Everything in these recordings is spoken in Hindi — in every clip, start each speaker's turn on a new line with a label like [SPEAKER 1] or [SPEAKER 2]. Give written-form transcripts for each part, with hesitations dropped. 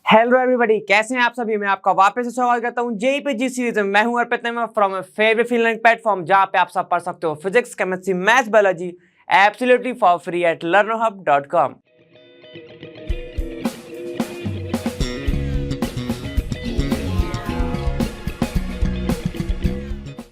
[SPEAKER 1] हेलो एवरीबॉडी, कैसे हैं आप सभी। मैं आपका वापस से स्वागत करता हूं जेईपीजी सीरीज में। मैं हूं Arpit from favourite free learning platform, जहां पे आप सब पढ़ सकते हो physics, chemistry, maths, biology absolutely for free at learnerhub.com।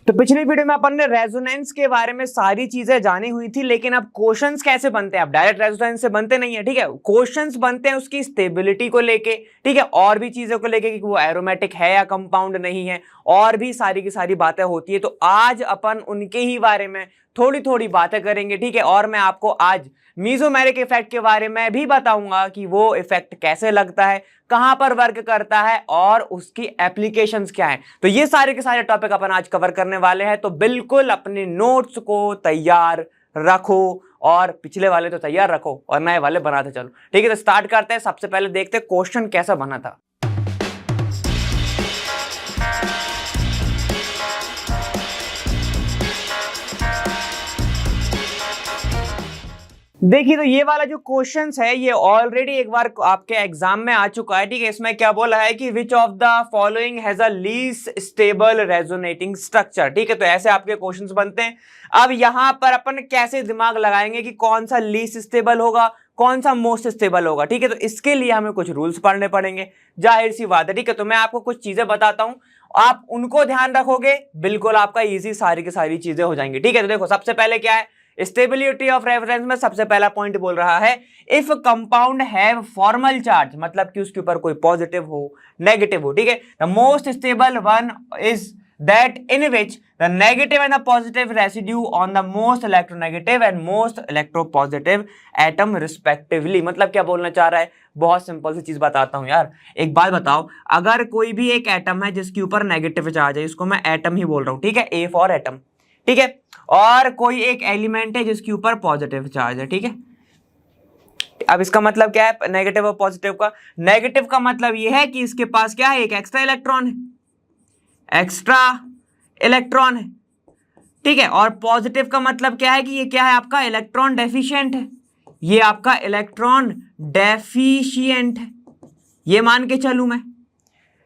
[SPEAKER 1] तो पिछली वीडियो में अपन ने रेजोनेंस के बारे में सारी चीजें जानी हुई थी, लेकिन अब क्वेश्चंस कैसे बनते हैं। अब डायरेक्ट रेजोनेंस से बनते नहीं है, ठीक है। क्वेश्चंस बनते हैं उसकी स्टेबिलिटी को लेके, ठीक है, और भी चीजों को लेके कि वो एरोमेटिक है या कंपाउंड नहीं है, और भी सारी की सारी बातें होती है। तो आज अपन उनके ही बारे में थोड़ी थोड़ी बातें करेंगे, ठीक है। और मैं आपको आज मीजोमेरिक इफेक्ट के बारे में भी बताऊंगा कि वो इफेक्ट कैसे लगता है, कहां पर वर्क करता है और उसकी एप्लीकेशंस क्या हैं। तो ये सारे के सारे टॉपिक अपन आज कवर करने वाले हैं। तो बिल्कुल अपने नोट्स को तैयार रखो, और पिछले वाले तो तैयार रखो और नए वाले बनाते चलो, ठीक है। तो स्टार्ट करते हैं। सबसे पहले देखते हैं क्वेश्चन कैसा बना था। देखिए, तो ये वाला जो क्वेश्चन है ये ऑलरेडी एक बार आपके एग्जाम में आ चुका है, ठीक है। इसमें क्या बोला है कि विच of the following has a least stable resonating structure, ठीक है। तो ऐसे आपके क्वेश्चंस बनते हैं। अब यहां पर अपन कैसे दिमाग लगाएंगे कि कौन सा लीस्ट स्टेबल होगा, कौन सा मोस्ट स्टेबल होगा, ठीक है। तो इसके लिए हमें कुछ रूल्स पढ़ने पड़ेंगे, जाहिर सी बात है, ठीक है। तो मैं आपको कुछ चीजें बताता हूं, आप उनको ध्यान रखोगे, बिल्कुल आपका ईजी सारी की सारी चीजें हो जाएंगी, ठीक है। तो देखो, सबसे पहले क्या है, स्टेबिलिटी ऑफ रेफरेंस में सबसे पहला पॉइंट बोल रहा है if compound have formal charge, मतलब कि उसके ऊपर कोई पॉजिटिव हो, नेगेटिव हो, ठीक है। The most stable one is that in which the negative and the positive residue on the most electronegative and most electropositive atom respectively. मतलब क्या बोलना चाह रहा है, बहुत सिंपल सी चीज बताता हूं यार। एक बात बताओ, अगर कोई भी एक एटम है जिसके ऊपर नेगेटिव चार्ज है, इसको मैं एटम ही बोल रहा हूं, ठीक है, ए फॉर एटम, ठीक है। और कोई एक एलिमेंट है जिसके ऊपर पॉजिटिव चार्ज है, ठीक है। अब इसका मतलब क्या है नेगेटिव और पॉजिटिव का? नेगेटिव का मतलब यह है कि इसके पास क्या है, एक एक्स्ट्रा इलेक्ट्रॉन है, एक्स्ट्रा इलेक्ट्रॉन है, ठीक है। और पॉजिटिव का मतलब क्या है कि ये क्या है, आपका इलेक्ट्रॉन डेफिशिएंट है, ये आपका इलेक्ट्रॉन डेफिशिएंट है, ये मान के चलूं मैं,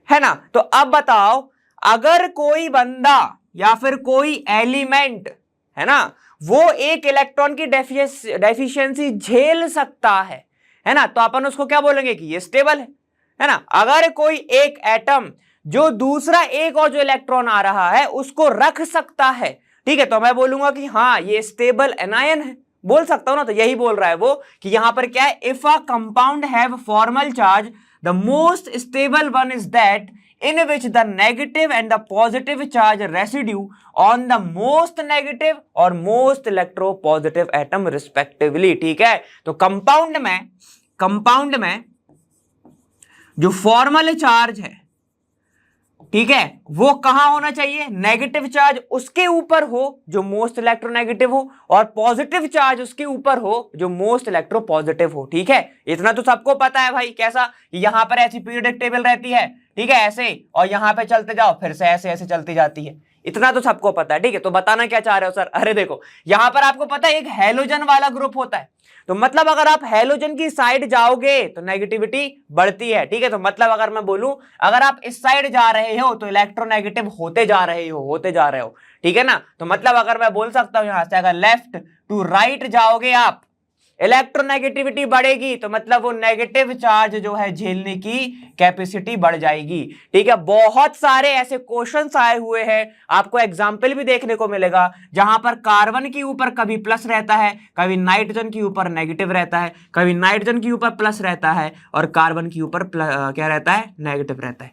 [SPEAKER 1] है ना। तो अब बताओ, अगर कोई बंदा या फिर कोई एलिमेंट है ना, वो एक इलेक्ट्रॉन की डेफिशिएंसी झेल सकता है ना, तो अपन उसको क्या बोलेंगे कि ये स्टेबल है ना। अगर कोई एक एटम जो दूसरा एक और जो इलेक्ट्रॉन आ रहा है उसको रख सकता है, ठीक है, तो मैं बोलूंगा कि हाँ ये स्टेबल एनायन है, बोल सकता हूं ना। तो यही बोल रहा है वो कि यहां पर क्या है, if a compound have formal charge the most stable one is that in which the negative and the positive charge residue on the most negative और most electropositive atom respectively, ठीक है। तो कंपाउंड में जो फॉर्मल चार्ज है, ठीक है, वो कहां होना चाहिए, नेगेटिव चार्ज उसके ऊपर हो जो मोस्ट इलेक्ट्रोनेगेटिव हो, और पॉजिटिव चार्ज उसके ऊपर हो जो मोस्ट इलेक्ट्रोपॉजिटिव हो, ठीक है। इतना तो सबको पता है भाई, कैसा, यहां पर ऐसी पीरियोडिक टेबल रहती है, ठीक है, ऐसे, और यहां पे चलते जाओ फिर से ऐसे ऐसे चलती जाती है, इतना तो सबको पता है, ठीक है। तो बताना क्या चाह रहे हो सर? अरे देखो, यहां पर आपको पता है एक हैलोजन वाला ग्रुप होता है, तो मतलब अगर आप हैलोजन की साइड जाओगे तो नेगेटिविटी बढ़ती है, ठीक है। तो मतलब अगर मैं बोलूं, अगर आप इस साइड जा रहे हो तो इलेक्ट्रोनेगेटिव होते जा रहे हो, ठीक है ना। तो मतलब अगर मैं बोल सकता हूं यहां से अगर लेफ्ट टू राइट जाओगे आप, इलेक्ट्रोनेगेटिविटी बढ़ेगी, तो मतलब वो नेगेटिव चार्ज जो है झेलने की कैपेसिटी बढ़ जाएगी, ठीक है। बहुत सारे ऐसे क्वेश्चंस आए हुए हैं, आपको एग्जाम्पल भी देखने को मिलेगा, जहां पर कार्बन के ऊपर कभी प्लस रहता है, कभी नाइट्रोजन के ऊपर नेगेटिव रहता है, कभी नाइट्रोजन के ऊपर प्लस रहता है और कार्बन के ऊपर क्या रहता है, नेगेटिव रहता है।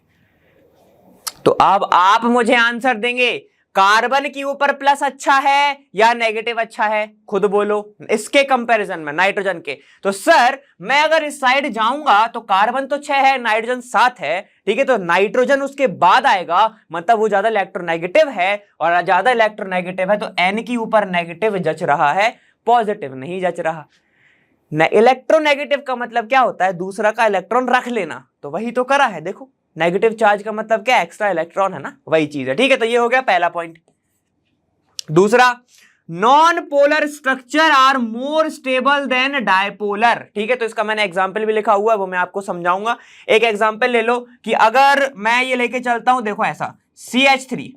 [SPEAKER 1] तो अब आप मुझे आंसर देंगे, कार्बन के ऊपर प्लस अच्छा है या नेगेटिव अच्छा है, खुद बोलो, इसके कंपैरिजन में नाइट्रोजन के। तो सर मैं अगर इस साइड जाऊंगा तो कार्बन तो 6 है, नाइट्रोजन 7 है, ठीक है, तो नाइट्रोजन उसके बाद आएगा, मतलब वो ज्यादा इलेक्ट्रोनेगेटिव है, और ज्यादा इलेक्ट्रोनेगेटिव है तो एन के ऊपर नेगेटिव जच रहा है, पॉजिटिव नहीं जच रहा। इलेक्ट्रोनेगेटिव का मतलब क्या होता है, दूसरा का इलेक्ट्रॉन रख लेना, तो वही तो करा है, देखो नेगेटिव चार्ज का मतलब क्या, एक्स्ट्रा इलेक्ट्रॉन है ना, वही चीज है, ठीक है। तो ये हो गया पहला पॉइंट। दूसरा, non polar structure are more stable than dipolar. ठीक है, तो इसका मैंने एग्जांपल भी लिखा हुआ है, वो मैं आपको समझाऊंगा। एक एग्जांपल ले लो कि अगर मैं ये लेके चलता हूं, देखो ऐसा CH3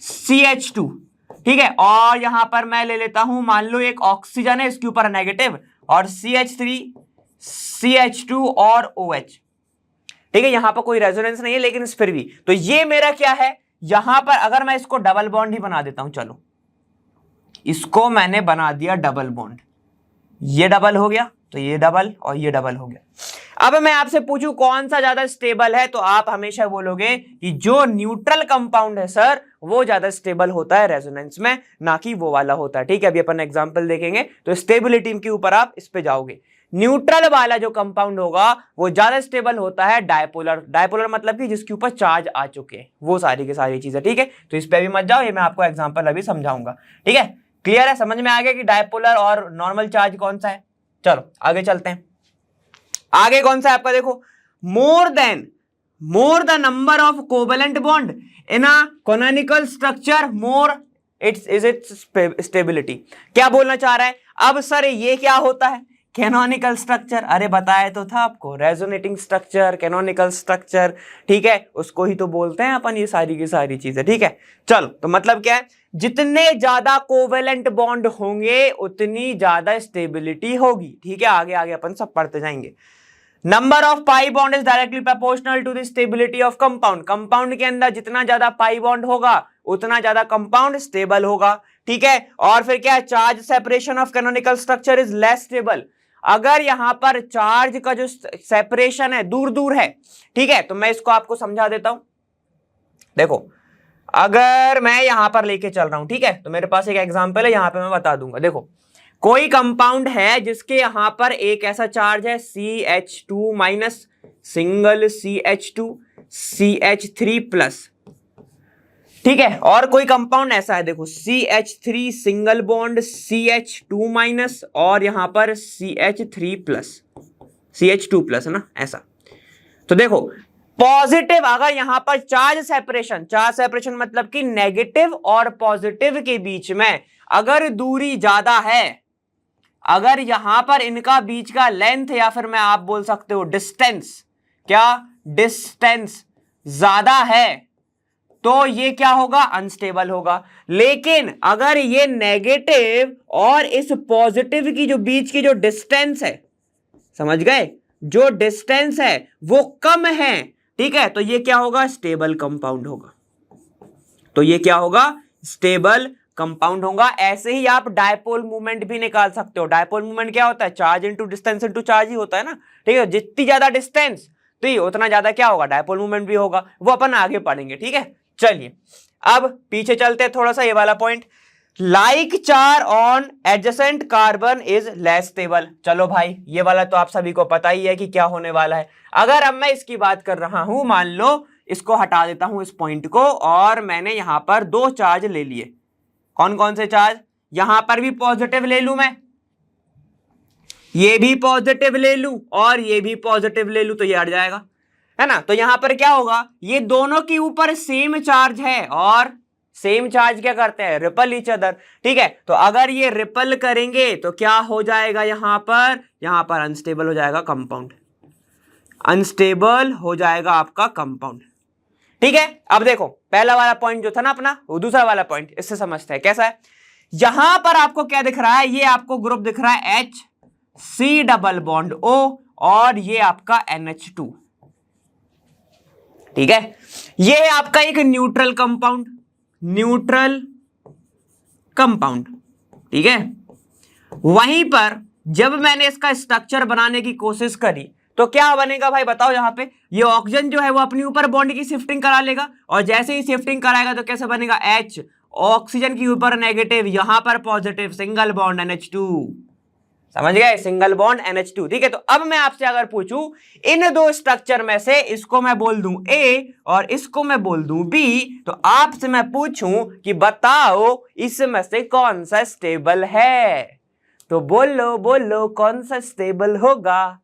[SPEAKER 1] CH2, ठीक है, और यहां पर मैं ले लेता हूं, मान लो एक ऑक्सीजन है, इसके ऊपर नेगेटिव, और CH3 CH2 और OH। ठीक है, यहां पर कोई रेजोनेंस नहीं है, लेकिन फिर भी तो ये मेरा क्या है, यहां पर अगर मैं इसको डबल बॉन्ड ही बना देता हूं, चलो इसको मैंने बना दिया डबल बॉन्ड, ये डबल हो गया, तो ये डबल और ये डबल हो गया। अब मैं आपसे पूछूं कौन सा ज्यादा स्टेबल है, तो आप हमेशा बोलोगे कि जो न्यूट्रल कंपाउंड है सर वो ज्यादा स्टेबल होता है रेजोनेंस में, ना कि वो वाला होता है। ठीक है, अभी अपन एग्जांपल देखेंगे, तो स्टेबिलिटी के ऊपर आप इस पे जाओगे। न्यूट्रल वाला जो कंपाउंड होगा वो ज्यादा स्टेबल होता है डायपोलर। डायपोलर मतलब कि जिसके ऊपर चार्ज आ चुके हैं, वो सारी की सारी चीजें। ठीक है, तो इस पे भी मत जाओ, ये मैं आपको एग्जांपल अभी समझाऊंगा। ठीक है, क्लियर है, समझ में आ गया कि डायपोलर और नॉर्मल चार्ज कौन सा है। चलो आगे चलते हैं। आगे कौन सा है आपका, देखो, more the number of covalent bond in a canonical structure more it's stability. क्या बोलना चाह रहा है अब सर, ये क्या होता है कैनोनिकल स्ट्रक्चर? अरे बताया तो था आपको, रेजोनेटिंग स्ट्रक्चर, कैनोनिकल स्ट्रक्चर। ठीक है, उसको ही तो बोलते हैं अपन ये सारी की सारी चीजें। ठीक है, चलो, तो मतलब क्या है, जितने ज्यादा कोवेलेंट बॉन्ड होंगे उतनी ज्यादा स्टेबिलिटी होगी। ठीक है, आगे आगे अपन सब पढ़ते जाएंगे। Number of pi bond is directly proportional to the stability of compound. Compound के अंदर जितना ज्यादा पाई बॉन्ड होगा उतना ज्यादा कंपाउंड स्टेबल होगा। ठीक है, और फिर क्या है, charge separation of canonical structure is less stable. अगर यहां पर चार्ज का जो सेपरेशन है दूर दूर है, ठीक है, तो मैं इसको आपको समझा देता हूं। देखो, अगर मैं यहां पर लेके चल रहा हूं, ठीक है, तो मेरे पास एक एग्जांपल है, यहां पे मैं बता दूंगा। देखो, कोई कंपाउंड है जिसके यहां पर एक ऐसा चार्ज है CH2 minus, single CH2 CH3 plus. ठीक है, और कोई कंपाउंड ऐसा है, देखो CH3 single bond CH2 minus और यहां पर CH3 प्लस, CH2 प्लस है ना, ऐसा। तो देखो, पॉजिटिव अगर यहां पर चार्ज सेपरेशन मतलब कि नेगेटिव और पॉजिटिव के बीच में अगर दूरी ज्यादा है, अगर यहां पर इनका बीच का लेंथ या फिर मैं आप बोल सकते हो डिस्टेंस, क्या डिस्टेंस ज्यादा है, तो ये क्या होगा, अनस्टेबल होगा। लेकिन अगर ये नेगेटिव और इस पॉजिटिव की जो बीच की जो डिस्टेंस है, समझ गए, जो डिस्टेंस है वो कम है, ठीक है, तो ये क्या होगा, स्टेबल कंपाउंड होगा। तो ये क्या होगा, स्टेबल कंपाउंड होगा। ऐसे ही आप डायपोल मूवमेंट भी निकाल सकते हो। डायपोल मूवमेंट क्या होता है, charge into distance into charge ही होता है ना। ठीक है, जितनी ज्यादा डिस्टेंस तो ये उतना ज्यादा क्या होगा, डायपोल मूवमेंट भी होगा। वो अपन आगे पढ़ेंगे। ठीक है, चलिए अब पीछे चलते हैं थोड़ा सा, ये वाला पॉइंट, लाइक चार on adjacent carbon is less stable. चलो भाई, ये वाला तो आप सभी को पता ही है कि क्या होने वाला है। अगर अब मैं इसकी बात कर रहा हूं, मान लो इसको हटा देता हूं इस पॉइंट को, और मैंने यहां पर दो चार्ज ले लिए। कौन कौन से चार्ज, यहां पर भी पॉजिटिव ले लूं मैं, ये भी पॉजिटिव ले लूं और ये भी पॉजिटिव ले लूं, तो ये हट जाएगा, है ना। तो यहां पर क्या होगा, ये दोनों के ऊपर सेम चार्ज है और सेम चार्ज क्या करते हैं, रिपल ईच अदर। ठीक है, तो अगर ये रिपल करेंगे तो क्या हो जाएगा, यहां पर अनस्टेबल हो जाएगा कंपाउंड, अनस्टेबल हो जाएगा आपका कंपाउंड। ठीक है, अब देखो पहला वाला पॉइंट जो था ना अपना, वो दूसरा वाला पॉइंट इससे समझते हैं कैसा है। यहां पर आपको क्या दिख रहा है, ये आपको ग्रुप दिख रहा है HC डबल बॉन्ड O और ये आपका NH2। ठीक है, ये है आपका एक न्यूट्रल कंपाउंड, ठीक है। वहीं पर जब मैंने इसका स्ट्रक्चर बनाने की कोशिश करी तो क्या बनेगा भाई बताओ, यहां पे ये ऑक्सीजन जो है वो अपने ऊपर बॉन्ड की शिफ्टिंग करा लेगा, और जैसे ही शिफ्टिंग कराएगा तो कैसे बनेगा, H ऑक्सीजन के ऊपर नेगेटिव, यहां पर पॉजिटिव, सिंगल बॉन्ड NH2। समझ गए, सिंगल बॉन्ड NH2। ठीक है, तो अब मैं आपसे अगर पूछूं इन दो स्ट्रक्चर में से इसको मैं बोल दूं A और इसको मैं बोल दूं B, तो आपसे मैं पूछूं कि बताओ इसमें से कौन सा स्टेबल है, तो बोलो कौन सा स्टेबल होगा।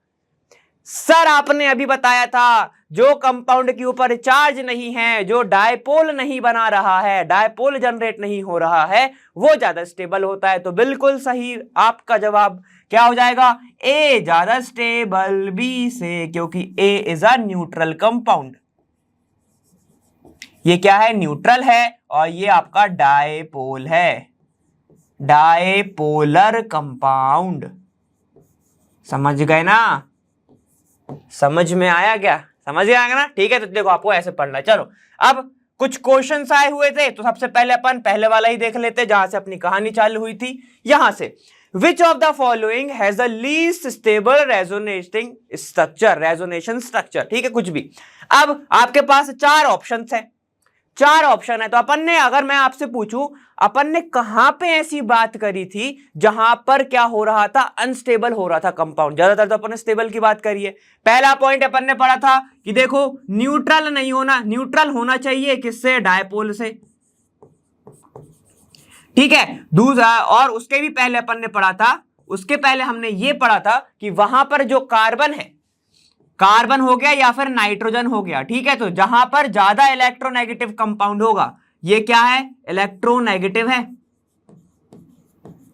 [SPEAKER 1] सर आपने अभी बताया था जो कंपाउंड के ऊपर चार्ज नहीं है, जो डायपोल नहीं बना रहा है, डायपोल जनरेट नहीं हो रहा है, वो ज्यादा स्टेबल होता है। तो बिल्कुल सही आपका जवाब क्या हो जाएगा, ए ज्यादा स्टेबल बी से, क्योंकि ए इज अ न्यूट्रल कंपाउंड। ये क्या है, न्यूट्रल है, और ये आपका डायपोल है, डायपोलर कंपाउंड। समझ गए ना, समझ में आया क्या, समझ गया ना, ठीक है। तो देखो आपको ऐसे पढ़ना है। चलो अब कुछ क्वेश्चंस आए हुए थे, तो सबसे पहले अपन पहले वाला ही देख लेते, जहां से अपनी कहानी चालू हुई थी, यहां से। Which of the following has the least stable resonating structure, resonation structure, ठीक है, कुछ भी। अब आपके पास चार ऑप्शन है, चार ऑप्शन है, तो अपन ने, अगर मैं आपसे पूछूं अपन ने कहां पे ऐसी बात करी थी जहां पर क्या हो रहा था, अनस्टेबल हो रहा था कंपाउंड। ज्यादातर तो अपन ने स्टेबल की बात करी है। पहला पॉइंट अपन ने पढ़ा था कि देखो न्यूट्रल नहीं होना, न्यूट्रल होना चाहिए किससे, डायपोल से, ठीक है। दूसरा, और उसके भी पहले अपन ने पढ़ा था, उसके पहले हमने ये पढ़ा था कि वहां पर जो कार्बन है, कार्बन हो गया या फिर नाइट्रोजन हो गया, ठीक है, तो जहां पर ज्यादा इलेक्ट्रोनेगेटिव कंपाउंड होगा, ये क्या है, इलेक्ट्रोनेगेटिव है,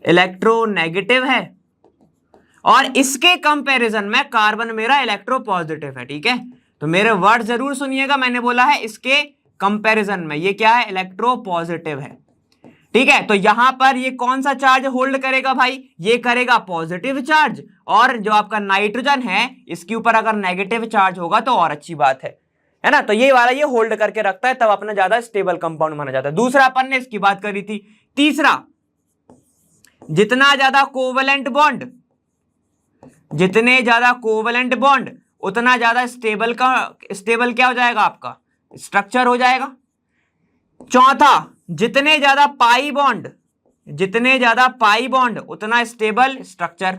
[SPEAKER 1] इलेक्ट्रोनेगेटिव है, और इसके कंपैरिजन में कार्बन मेरा इलेक्ट्रोपॉजिटिव है, ठीक है। तो मेरे वर्ड जरूर सुनिएगा, मैंने बोला है इसके कंपैरिजन में ये क्या है, इलेक्ट्रोपॉजिटिव है, ठीक है। तो यहां पर ये कौन सा चार्ज होल्ड करेगा भाई, ये करेगा पॉजिटिव चार्ज, और जो आपका नाइट्रोजन है इसके ऊपर अगर नेगेटिव चार्ज होगा तो और अच्छी बात है ना। तो ये वाला ये होल्ड करके रखता है, तब अपना ज्यादा स्टेबल कंपाउंड माना जाता है। दूसरा अपन ने इसकी बात करी थी। तीसरा, जितना ज्यादा कोवलेंट बॉन्ड, जितने ज्यादा कोवलेंट बॉन्ड उतना ज्यादा स्टेबल क्या हो जाएगा, आपका स्ट्रक्चर हो जाएगा। चौथा, जितने ज्यादा पाई बॉन्ड, जितने ज्यादा पाई बॉन्ड उतना स्टेबल स्ट्रक्चर,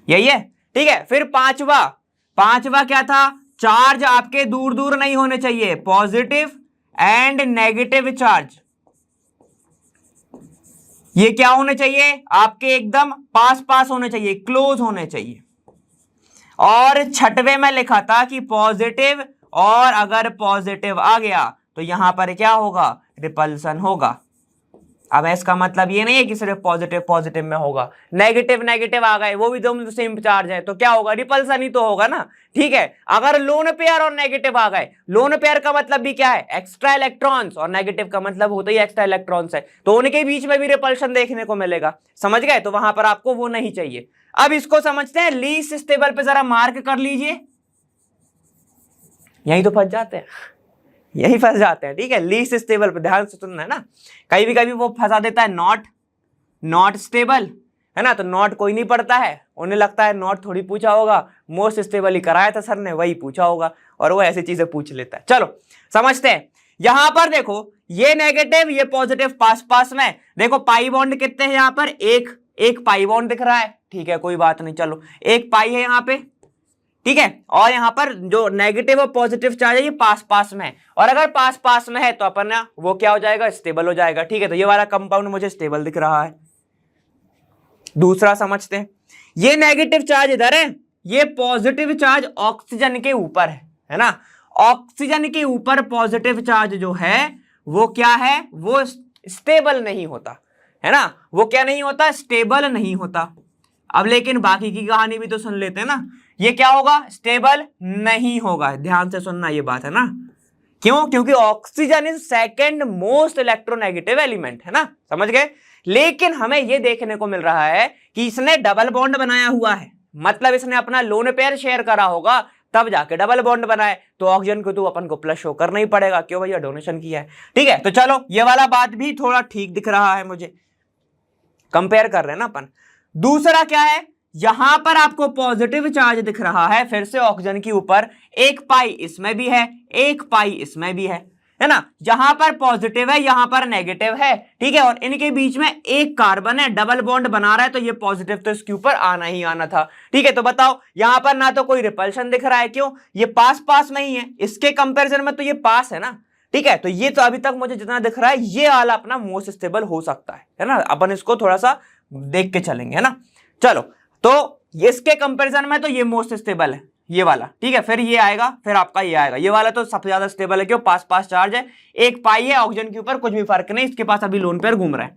[SPEAKER 1] यही है, ठीक है। फिर पांचवा क्या था, चार्ज आपके दूर दूर नहीं होने चाहिए, पॉजिटिव एंड नेगेटिव चार्ज, ये क्या होने चाहिए, आपके एकदम पास पास होने चाहिए, क्लोज होने चाहिए। और छठवें में लिखा था कि पॉजिटिव, और अगर पॉजिटिव आ गया तो यहां पर क्या होगा, रिपल्सन होगा। अब इसका मतलब ये नहीं है कि सिर्फ पॉजिटिव पॉजिटिव में होगा, नेगेटिव नेगेटिव आ गए, वो भी दोनों सेम चार्ज है, तो क्या होगा, रिपल्सन ही तो होगा ना, ठीक है। अगर लोन पेयर और नेगेटिव आ गए, लोन पेयर का मतलब भी क्या है, एक्स्ट्रा इलेक्ट्रॉन्स, और नेगेटिव का मतलब होता ही एक्स्ट्रा इलेक्ट्रॉन्स है, तो उनके बीच में भी रिपल्शन देखने को मिलेगा, समझ गए। तो वहां पर आपको वो नहीं चाहिए। अब इसको समझते हैं, लीस्ट स्टेबल पे जरा मार्क कर लीजिए, यही तो फंस जाते हैं, यही फंस जाते हैं, ठीक है। लीस्ट स्टेबल पे ध्यान से सुनना है ना, कभी वो फंसा देता है नॉट स्टेबल, है ना, तो नॉट कोई नहीं पढ़ता है, उन्हें लगता है नॉट थोड़ी पूछा होगा, मोस्ट स्टेबल ही कराया था सर ने, वही पूछा होगा, और वो ऐसी चीजें पूछ लेता है। चलो समझते हैं, यहां पर देखो ये नेगेटिव ये पॉजिटिव पास पास में, देखो पाई बॉन्ड कितने हैं यहां पर, एक पाई बॉन्ड दिख रहा है, ठीक है, कोई बात नहीं, चलो एक पाई है यहां पे, ठीक है। और यहां पर जो नेगेटिव और पॉजिटिव चार्ज है ये पास पास में है, और अगर पास पास में है तो अपन वो क्या हो जाएगा, स्टेबल हो जाएगा, ठीक है। तो ये वाला कंपाउंड मुझे स्टेबल दिख रहा है। दूसरा समझते हैं, ये नेगेटिव चार्ज इधर है, ये पॉजिटिव चार्ज ऑक्सीजन के ऊपर है ना, ऑक्सीजन के ऊपर पॉजिटिव चार्ज जो है वो क्या है, वो स्टेबल नहीं होता, है ना, वो क्या नहीं होता, स्टेबल नहीं होता। अब लेकिन बाकी की कहानी भी तो सुन लेते हैं ना, ये क्या होगा, स्टेबल नहीं होगा, ध्यान से सुनना ये बात है ना, क्यों, क्योंकि oxygen is second most electronegative element, है ना, समझ गए। लेकिन हमें ये देखने को मिल रहा है कि इसने डबल बॉन्ड बनाया हुआ है, मतलब इसने अपना लोन पेयर शेयर करा होगा तब जाके डबल बॉन्ड बनाए, तो ऑक्सीजन को तो अपन को प्लस शो करना ही पड़ेगा, क्यों भैया, डोनेशन किया है, ठीक है। तो चलो ये वाला बात भी थोड़ा ठीक दिख रहा है मुझे, कंपेयर कर रहे हैं ना अपन। दूसरा क्या है, यहां पर आपको पॉजिटिव चार्ज दिख रहा है, फिर से ऑक्सीजन के ऊपर, एक पाई इसमें भी है, एक पाई इसमें भी है ना, जहां पर पॉजिटिव है यहां पर नेगेटिव है, ठीक है, और इनके बीच में एक कार्बन है, डबल बॉन्ड बना रहा है, तो ये पॉजिटिव तो इसके ऊपर आना ही आना था, ठीक है। तो बताओ यहां पर ना तो कोई रिपल्शन दिख रहा है, क्यों, ये पास पास में ही है, इसके कंपैरिजन में तो ये पास है ना, ठीक है। तो ये तो अभी तक मुझे जितना दिख रहा है ये वाला अपना मोस्ट स्टेबल हो सकता है ना, अपन इसको थोड़ा सा देख के चलेंगे, है ना। चलो, तो इसके कंपैरिजन में तो ये मोस्ट स्टेबल है, ये वाला, ठीक है। फिर ये आएगा, फिर आपका ये आएगा। ये वाला तो सबसे ज्यादा स्टेबल है, क्यों? पास पास चार्ज है, एक पाई है, ऑक्सीजन के ऊपर कुछ भी फर्क नहीं, इसके पास अभी लोन पेयर घूम रहा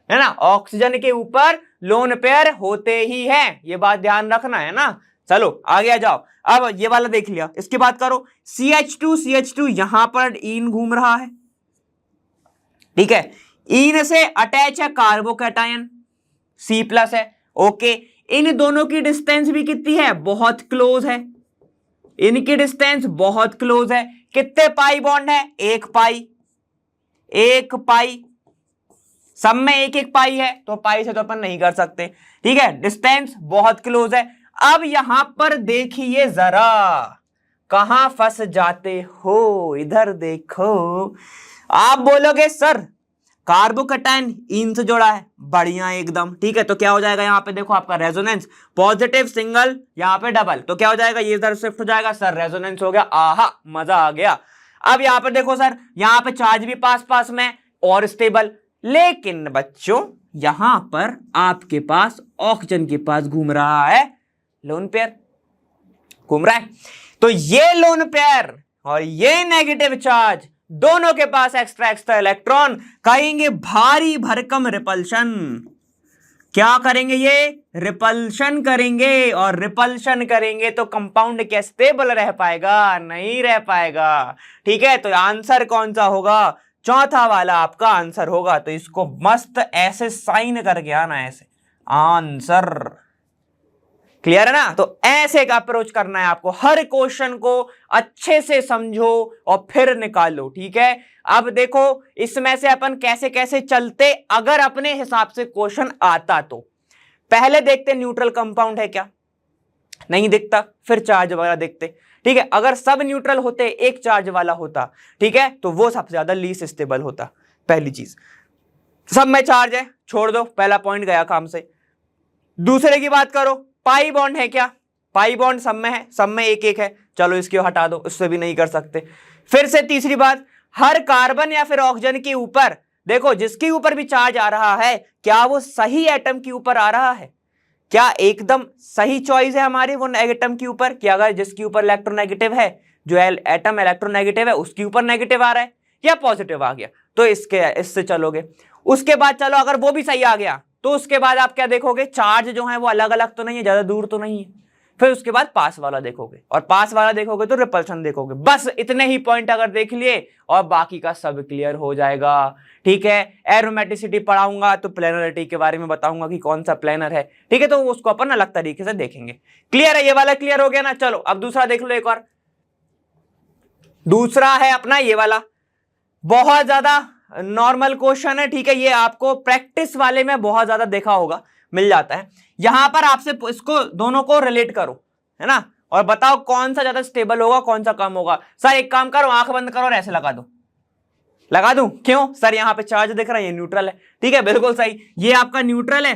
[SPEAKER 1] है ना। ऑक्सीजन के ऊपर लोन पेयर होते ही है, ये बात ध्यान रखना है ना। चलो आगे आ जाओ। अब ये वाला देख लिया, इसकी बात करो। CH2 यहां पर इन घूम रहा है, ठीक है। इन से अटैच है कार्बोकैटायन, C+ है, ओके। इन दोनों की डिस्टेंस भी कितनी है? बहुत क्लोज है, इनकी डिस्टेंस बहुत क्लोज है। कितने पाई बॉन्ड है? एक पाई, एक पाई, सब में एक एक पाई है, तो पाई से तो अपन नहीं कर सकते, ठीक है। डिस्टेंस बहुत क्लोज है। अब यहां पर देखिए जरा, कहां फंस जाते हो, इधर देखो। आप बोलोगे सर कार्बोकैटायन इन से जोड़ा है, बढ़िया एकदम, ठीक है। तो क्या हो जाएगा यहां पे? देखो आपका रेजोनेंस, पॉजिटिव सिंगल, यहां पे डबल, तो क्या हो जाएगा? ये इधर शिफ्ट हो जाएगा सर, रेजोनेंस हो गया। आहा, मजा आ गया। अब यहां पर देखो सर, यहां पे चार्ज भी पास पास में और स्टेबल, लेकिन बच्चों यहां पर आपके पास ऑक्सीजन के पास घूम रहा है लोन पेयर, घूम रहा है। तो ये लोन पेयर और ये नेगेटिव चार्ज, दोनों के पास एक्स्ट्रा एक्स्ट्रा इलेक्ट्रॉन, कहेंगे भारी भरकम रिपल्शन। क्या करेंगे? ये रिपल्शन करेंगे, और रिपल्शन करेंगे तो कंपाउंड क्या स्टेबल रह पाएगा? नहीं रह पाएगा, ठीक है। तो आंसर कौन सा होगा? चौथा वाला आपका आंसर होगा। तो इसको मस्त ऐसे साइन करके आना, ऐसे आंसर, क्लियर है ना। तो ऐसे एक अप्रोच करना है आपको, हर क्वेश्चन को अच्छे से समझो और फिर निकालो, ठीक है। अब देखो इसमें से अपन कैसे कैसे चलते, अगर अपने हिसाब से क्वेश्चन आता तो पहले देखते न्यूट्रल कंपाउंड है क्या, नहीं दिखता, फिर चार्ज वाला देखते, ठीक है। अगर सब न्यूट्रल होते, एक चार्ज वाला होता, ठीक है, तो वो सबसे ज्यादा लीस्ट स्टेबल होता। पहली चीज, सब में चार्ज है, छोड़ दो, पहला पॉइंट गया काम से। दूसरे की बात करो, पाई बॉन्ड है क्या? पाई बॉन्ड सब में है, सब में एक एक है, चलो इसको हटा दो, उससे भी नहीं कर सकते। फिर से तीसरी बात, हर कार्बन या फिर ऑक्सीजन के ऊपर देखो, जिसके ऊपर भी चार्ज आ रहा है, क्या वो सही एटम के ऊपर आ रहा है? क्या एकदम सही चॉइस है हमारी वो एटम के ऊपर? कि अगर जिसके ऊपर इलेक्ट्रोनेगेटिव है, जो एटम इलेक्ट्रोनेगेटिव है, उसके ऊपर नेगेटिव आ रहा है या पॉजिटिव आ गया, तो इससे चलोगे। उसके बाद चलो अगर वो भी सही आ गया, तो उसके बाद आप क्या देखोगे? चार्ज जो है वो अलग अलग तो नहीं है, ज्यादा दूर तो नहीं है। फिर उसके बाद पास वाला देखोगे, और पास वाला देखोगे तो रिपल्शन देखोगे। बस इतने ही पॉइंट अगर देख लिए और बाकी का सब क्लियर हो जाएगा, ठीक है। एरोमेटिसिटी पढ़ाऊंगा तो प्लेनरिटी के बारे में बताऊंगा कि कौन सा प्लेनर है, ठीक है। तो उसको अपन अलग तरीके से देखेंगे। क्लियर है? ये वाला क्लियर हो गया ना। चलो अब दूसरा देख लो एक और। दूसरा है अपना ये वाला, बहुत ज्यादा नॉर्मल क्वेश्चन है, ठीक है। ये आपको प्रैक्टिस वाले में बहुत ज्यादा देखा होगा, मिल जाता है। यहां पर आपसे इसको दोनों को रिलेट करो, है ना, और बताओ कौन सा ज्यादा स्टेबल होगा, कौन सा कम होगा। सर एक काम करो, आंख बंद करो और ऐसे लगा दो। लगा दूं? क्यों सर? यहां पे चार्ज दिख रहा है, ये न्यूट्रल है, ठीक है, बिल्कुल सही। ये आपका न्यूट्रल है,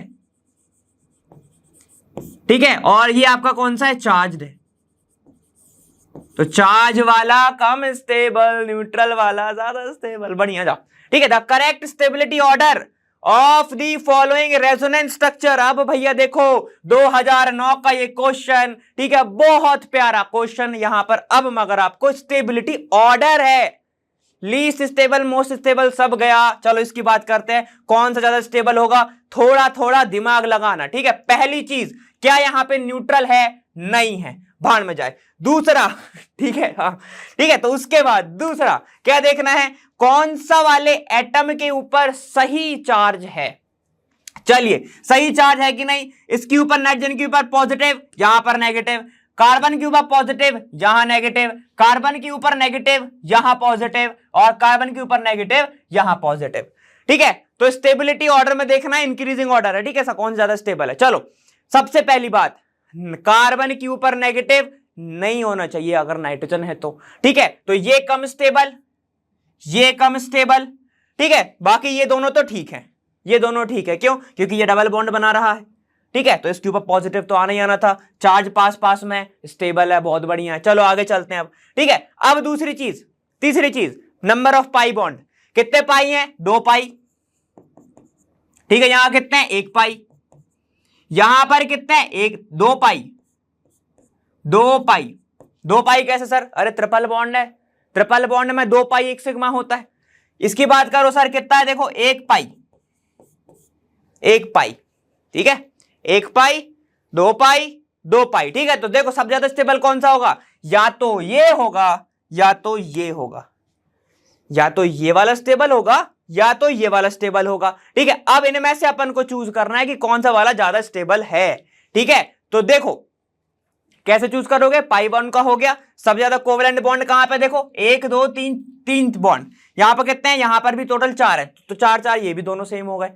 [SPEAKER 1] ठीक है, और ये आपका कौन सा है? चार्ज है। तो चार्ज वाला कम स्टेबल, न्यूट्रल वाला ज्यादा स्टेबल। बढ़िया, जाओ, ठीक है। The correct stability order of the following resonance structure. अब भैया देखो 2009 का ये क्वेश्चन, ठीक है, बहुत प्यारा क्वेश्चन यहां पर। अब मगर आपको स्टेबिलिटी ऑर्डर है, लीस्ट स्टेबल, मोस्ट स्टेबल सब गया। चलो इसकी बात करते हैं, कौन सा ज्यादा स्टेबल होगा। थोड़ा थोड़ा दिमाग लगाना, ठीक है। पहली चीज, क्या यहां पे न्यूट्रल है? नहीं है, भाड़ में जाए। दूसरा, ठीक है, हाँ, ठीक है। तो उसके बाद दूसरा क्या देखना है? कौन सा वाले एटम के ऊपर सही चार्ज है। चलिए, सही चार्ज है कि नहीं। इसके ऊपर नाइट्रोजन के ऊपर पॉजिटिव, यहां पर नेगेटिव। कार्बन के ऊपर पॉजिटिव, यहां नेगेटिव। कार्बन के ऊपर नेगेटिव, यहां पॉजिटिव। और कार्बन के ऊपर नेगेटिव, यहां पॉजिटिव, ठीक है। तो स्टेबिलिटी ऑर्डर में देखना है, इंक्रीजिंग ऑर्डर है, ठीक है। कौन ज्यादा स्टेबल है। चलो सबसे पहली बात, कार्बन के ऊपर नेगेटिव नहीं होना चाहिए अगर नाइट्रोजन है तो, ठीक है। तो ये कम स्टेबल, ये कम स्टेबल, ठीक है। बाकी ये दोनों तो ठीक है, ये दोनों ठीक है। क्यों? क्योंकि ये डबल बॉन्ड बना रहा है, ठीक है। तो इसके ऊपर पॉजिटिव तो आना ही आना था। चार्ज पास पास में, स्टेबल है, बहुत बढ़िया है। चलो आगे चलते हैं अब, ठीक है। अब दूसरी चीज, तीसरी चीज, नंबर ऑफ पाई बॉन्ड। कितने पाई हैं? 2 पाई, ठीक है। यहां कितने हैं? 1 पाई। यहां पर कितने हैं, एक 2 पाई, 2 पाई कैसे सर, अरे ट्रिपल बॉन्ड है, ट्रिपल बॉन्ड में 2 पाई 1 सिग्मा होता है। इसकी बात करो सर कितना है, देखो 1 पाई, 1 पाई, ठीक है, 1 पाई, 2 पाई, 2 पाई, ठीक है। तो देखो सबसे ज्यादा स्टेबल कौन सा होगा, या तो ये होगा या तो ये होगा, या तो ये वाला स्टेबल होगा या तो ये वाला स्टेबल होगा, ठीक है। अब इनमें से अपन को चूज करना है कि कौन सा वाला ज्यादा स्टेबल है, ठीक है। तो देखो कैसे चूज करोगे, पाई बॉन्ड का हो गया, सबसे ज्यादा कोवेलेंट बॉन्ड कहां पे, देखो 1 2 3 3 बॉन्ड, यहां पर कितने हैं, यहां पर भी टोटल 4 है, तो 4 4 ये भी दोनों सेम हो गए।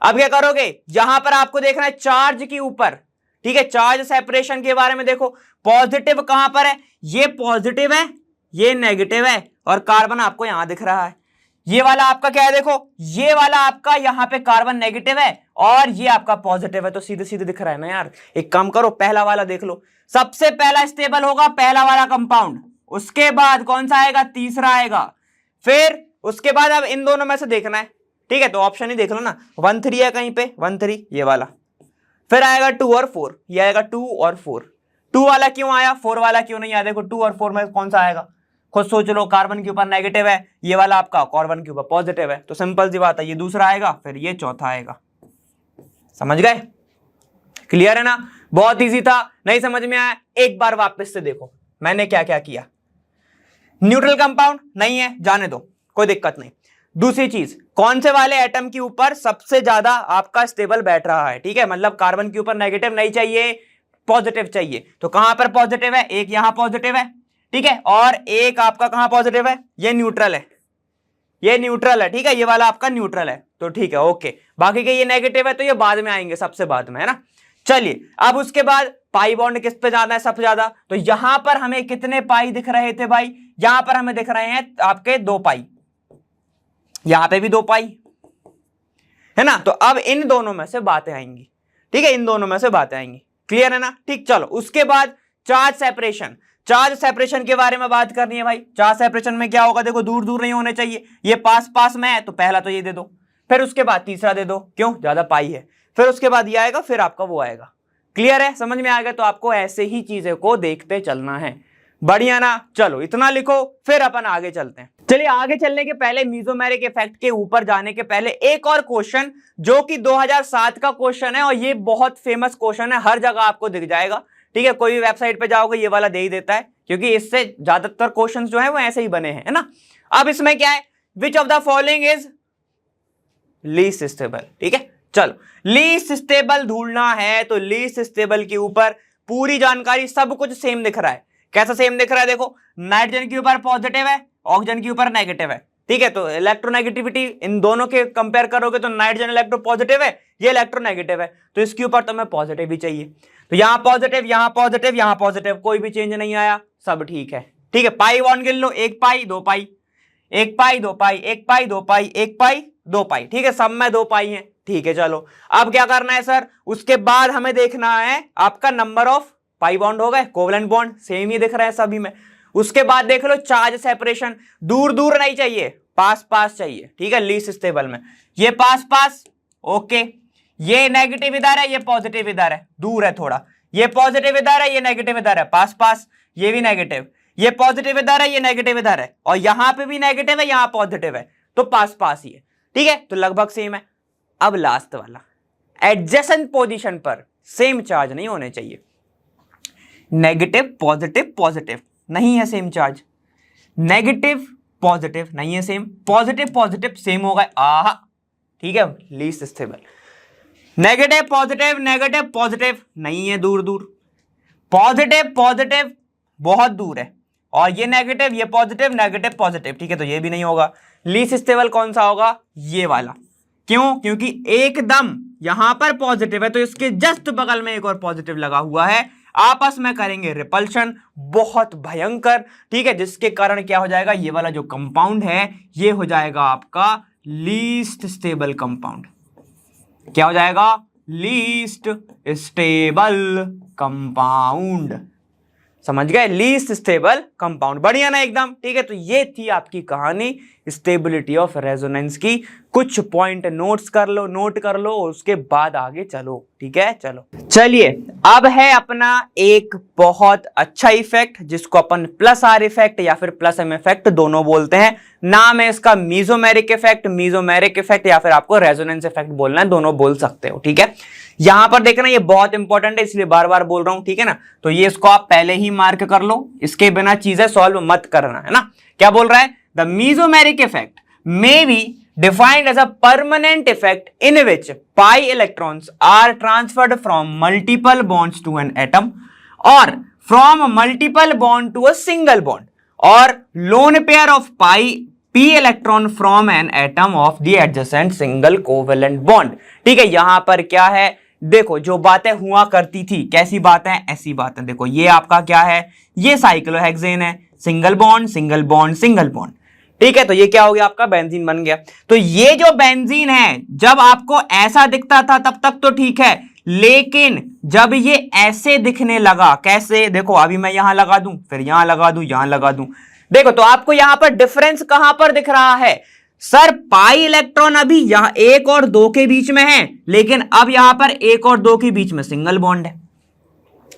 [SPEAKER 1] अब क्या करोगे, यहां पर आपको देखना है चार्ज के ऊपर, ठीक है, चार्ज सेपरेशन के बारे में देखो, पॉजिटिव कहां पर है, ये पॉजिटिव है, ये नेगेटिव है, और कार्बन आपको यहां दिख रहा है। ये वाला आपका क्या है, देखो ये वाला आपका यहां पे कार्बन नेगेटिव है और ये आपका पॉजिटिव है, तो सीधे सीधे दिख रहा है ना यार। एक काम करो, पहला वाला देख लो, सबसे पहला स्टेबल होगा पहला वाला कंपाउंड, उसके बाद कौन सा आएगा, तीसरा आएगा, फिर उसके बाद अब इन दोनों में से देखना है, ठीक है। तो ऑप्शन ही देख लो ना, 1 3 है कहीं पे, 1 3 ये वाला, फिर आएगा 2 और 4, ये आएगा 2 और 4, 2 वाला क्यों आया, 4 वाला क्यों नहीं आया, देखो 2 और 4 में कौन सा आएगा, खुद सोच लो, कार्बन के ऊपर नेगेटिव है, ये वाला आपका कार्बन के ऊपर पॉजिटिव है, तो सिंपल सी बात है, ये दूसरा आएगा, फिर ये चौथा आएगा। समझ गए, क्लियर है ना, बहुत इजी था, नहीं समझ में आया एक बार वापस से देखो मैंने क्या क्या किया। न्यूट्रल कंपाउंड नहीं है, जाने दो, कोई दिक्कत नहीं। दूसरी चीज, कौन से वाले एटम के ऊपर सबसे ज्यादा आपका स्टेबल बैठ रहा है, ठीक है, मतलब कार्बन के ऊपर नेगेटिव नहीं चाहिए, पॉजिटिव चाहिए, तो कहां पर पॉजिटिव है, एक यहां पॉजिटिव है, ठीक है, और एक आपका कहां पॉजिटिव है, ये न्यूट्रल है, ये न्यूट्रल है, ठीक है, ये वाला आपका न्यूट्रल है, तो ठीक है ओके। बाकी के ये नेगेटिव है, तो ये बाद में आएंगे, सबसे बाद में, है ना। चलिए अब उसके बाद पाई बॉन्ड किस पे ज्यादा है, सबसे ज्यादा, तो यहां पर हमें कितने पाई दिख रहे थे भाई, यहां पर हमें दिख रहे हैं आपके 2 पाई, यहां पे भी 2 पाई है ना। तो अब इन दोनों में से बातें आएंगी, ठीक है, इन दोनों में से बातें आएंगी, क्लियर है ना। ठीक, चलो उसके बाद चार्ज सेपरेशन, चार्ज सेपरेशन के बारे में बात करनी है भाई। चार्ज सेपरेशन में क्या होगा, देखो दूर दूर नहीं होने चाहिए, ये पास पास में है तो पहला तो ये दे दो, फिर उसके बाद तीसरा दे दो, क्यों, ज्यादा पाई है, फिर उसके बाद ये आएगा, फिर आपका वो आएगा, क्लियर है, समझ में आ गया। तो आपको ऐसे ही चीजें को देखते चलना है, बढ़िया ना। चलो इतना लिखो, फिर अपन आगे चलते हैं। चलिए आगे चलने के पहले, मीसोमेरिक इफेक्ट के ऊपर जाने के पहले एक और क्वेश्चन, जो कि 2007 का क्वेश्चन है, और ये बहुत फेमस क्वेश्चन है, हर जगह आपको दिख जाएगा, ठीक है, कोई भी वेबसाइट पे जाओगे ये वाला दे ही देता है, क्योंकि इससे ज्यादातर क्वेश्चंस जो है वो ऐसे ही बने हैं, है ना। अब इसमें क्या है, विच of the following is least stable, ठीक है। चलो लीस्ट स्टेबल ढूंढना है, तो लीस्ट स्टेबल के ऊपर पूरी जानकारी, सब कुछ सेम दिख रहा है। कैसा सेम दिख रहा है, देखो नाइट्रोजन के ऊपर पॉजिटिव है, ऑक्सीजन के ऊपर नेगेटिव है, ठीक है। तो इलेक्ट्रोनेगेटिविटी इन दोनों के कंपेयर करोगे तो नाइट्रोजन इलेक्ट्रो पॉजिटिव है, ये इलेक्ट्रोनेगेटिव है, तो इसके ऊपर तो मैं पॉजिटिव ही चाहिए, तो यहां पॉजिटिव, यहां पॉजिटिव, यहां पॉजिटिव, कोई भी चेंज नहीं आया, सब ठीक है, ठीक है। पाई बॉन्ड गिन लो, 1 पाई 2 पाई, 1 पाई 2 पाई, 1 पाई 2 पाई, 1 पाई 2 पाई, ठीक है, सब में 2 पाई है, ठीक है। चलो अब क्या करना है सर, उसके बाद हमें देखना है आपका नंबर ऑफ पाई बॉन्ड हो गए, कोवेलेंट बॉन्ड सेम ही दिख रहा है सभी में। उसके बाद देख लो चार्ज सेपरेशन, दूर दूर नहीं चाहिए, पास पास चाहिए, ठीक है, लीस्ट स्टेबल में ये पास पास, ओके, ये नेगेटिव इधर है, ये पॉजिटिव इधर है, दूर है थोड़ा, ये पॉजिटिव इधर है, ये नेगेटिव इधर है, पास पास, ये भी नेगेटिव, ये पॉजिटिव इधर है, ये नेगेटिव इधर है, और यहां पे भी नेगेटिव है, यहां पॉजिटिव है, तो पास पास ही है, ठीक है, तो लगभग सेम है। अब लास्ट वाला, एडजेसेंट पोजीशन पर सेम चार्ज नहीं होने चाहिए, नेगेटिव पॉजिटिव पॉजिटिव नहीं है सेम चार्ज, नेगेटिव पॉजिटिव नहीं है सेम, पॉजिटिव पॉजिटिव सेम होगा, आहा, ठीक है, लीस्ट स्टेबल। नेगेटिव पॉजिटिव नहीं है, दूर दूर, पॉजिटिव पॉजिटिव बहुत दूर है, और ये नेगेटिव, ये पॉजिटिव, नेगेटिव पॉजिटिव, ठीक है, तो ये भी नहीं होगा। लीस्ट स्टेबल कौन सा होगा, ये वाला, क्यों, क्योंकि एकदम यहां पर पॉजिटिव है, तो इसके जस्ट बगल में एक और पॉजिटिव लगा हुआ है, आपस में करेंगे रिपल्शन बहुत भयंकर, ठीक है, जिसके कारण क्या हो जाएगा, ये वाला जो कंपाउंड है ये हो जाएगा आपका लीस्ट स्टेबल कंपाउंड। क्या हो जाएगा, लीस्ट स्टेबल कंपाउंड। समझ गए, लीस्ट स्टेबल कंपाउंड, बढ़िया ना एकदम। ठीक है, तो ये थी आपकी कहानी स्टेबिलिटी ऑफ रेजोनेंस की। कुछ पॉइंट नोट कर लो, उसके बाद आगे चलो। ठीक है, चलो चलिए, अब है अपना एक बहुत अच्छा इफेक्ट जिसको अपन प्लस आर इफेक्ट या फिर प्लस एम इफेक्ट दोनों बोलते हैं। नाम है इसका मीजोमेरिक इफेक्ट या फिर आपको रेजोनेंस इफेक्ट बोलना है, दोनों बोल सकते हो। ठीक है, यहां पर देखना ये बहुत इंपॉर्टेंट है, इसलिए बार बार बोल रहा हूं। ठीक है ना, तो ये इसको आप पहले ही मार्क कर लो, इसके बिना चीजें सॉल्व मत करना, है ना। क्या बोल रहा है, the mesomeric effect may be defined as a permanent effect in which pi electrons are transferred from multiple bonds to an atom or from multiple bond to a single bond or lone pair of p electron from an atom of the adjacent single covalent bond। ठीक है, यहां पर क्या है, देखो जो बातें हुआ करती थी, कैसी बातें, ऐसी बातें। देखो ये आपका क्या है, ये साइक्लोहेक्सेन है, single bond single bond single bond. ठीक है, तो ये क्या हो गया, आपका बेंजीन बन गया। तो ये जो बेंजीन है, जब आपको ऐसा दिखता था तब तक तो ठीक है, लेकिन जब ये ऐसे दिखने लगा, कैसे, देखो अभी मैं यहां लगा दूं, फिर यहां लगा दूं, यहां लगा दूं, देखो तो आपको यहां पर डिफरेंस कहां पर दिख रहा है, सर पाई इलेक्ट्रॉन अभी यहां 1 और 2 के बीच में है, लेकिन अब यहां पर 1 और 2 के बीच में सिंगल बॉन्ड है।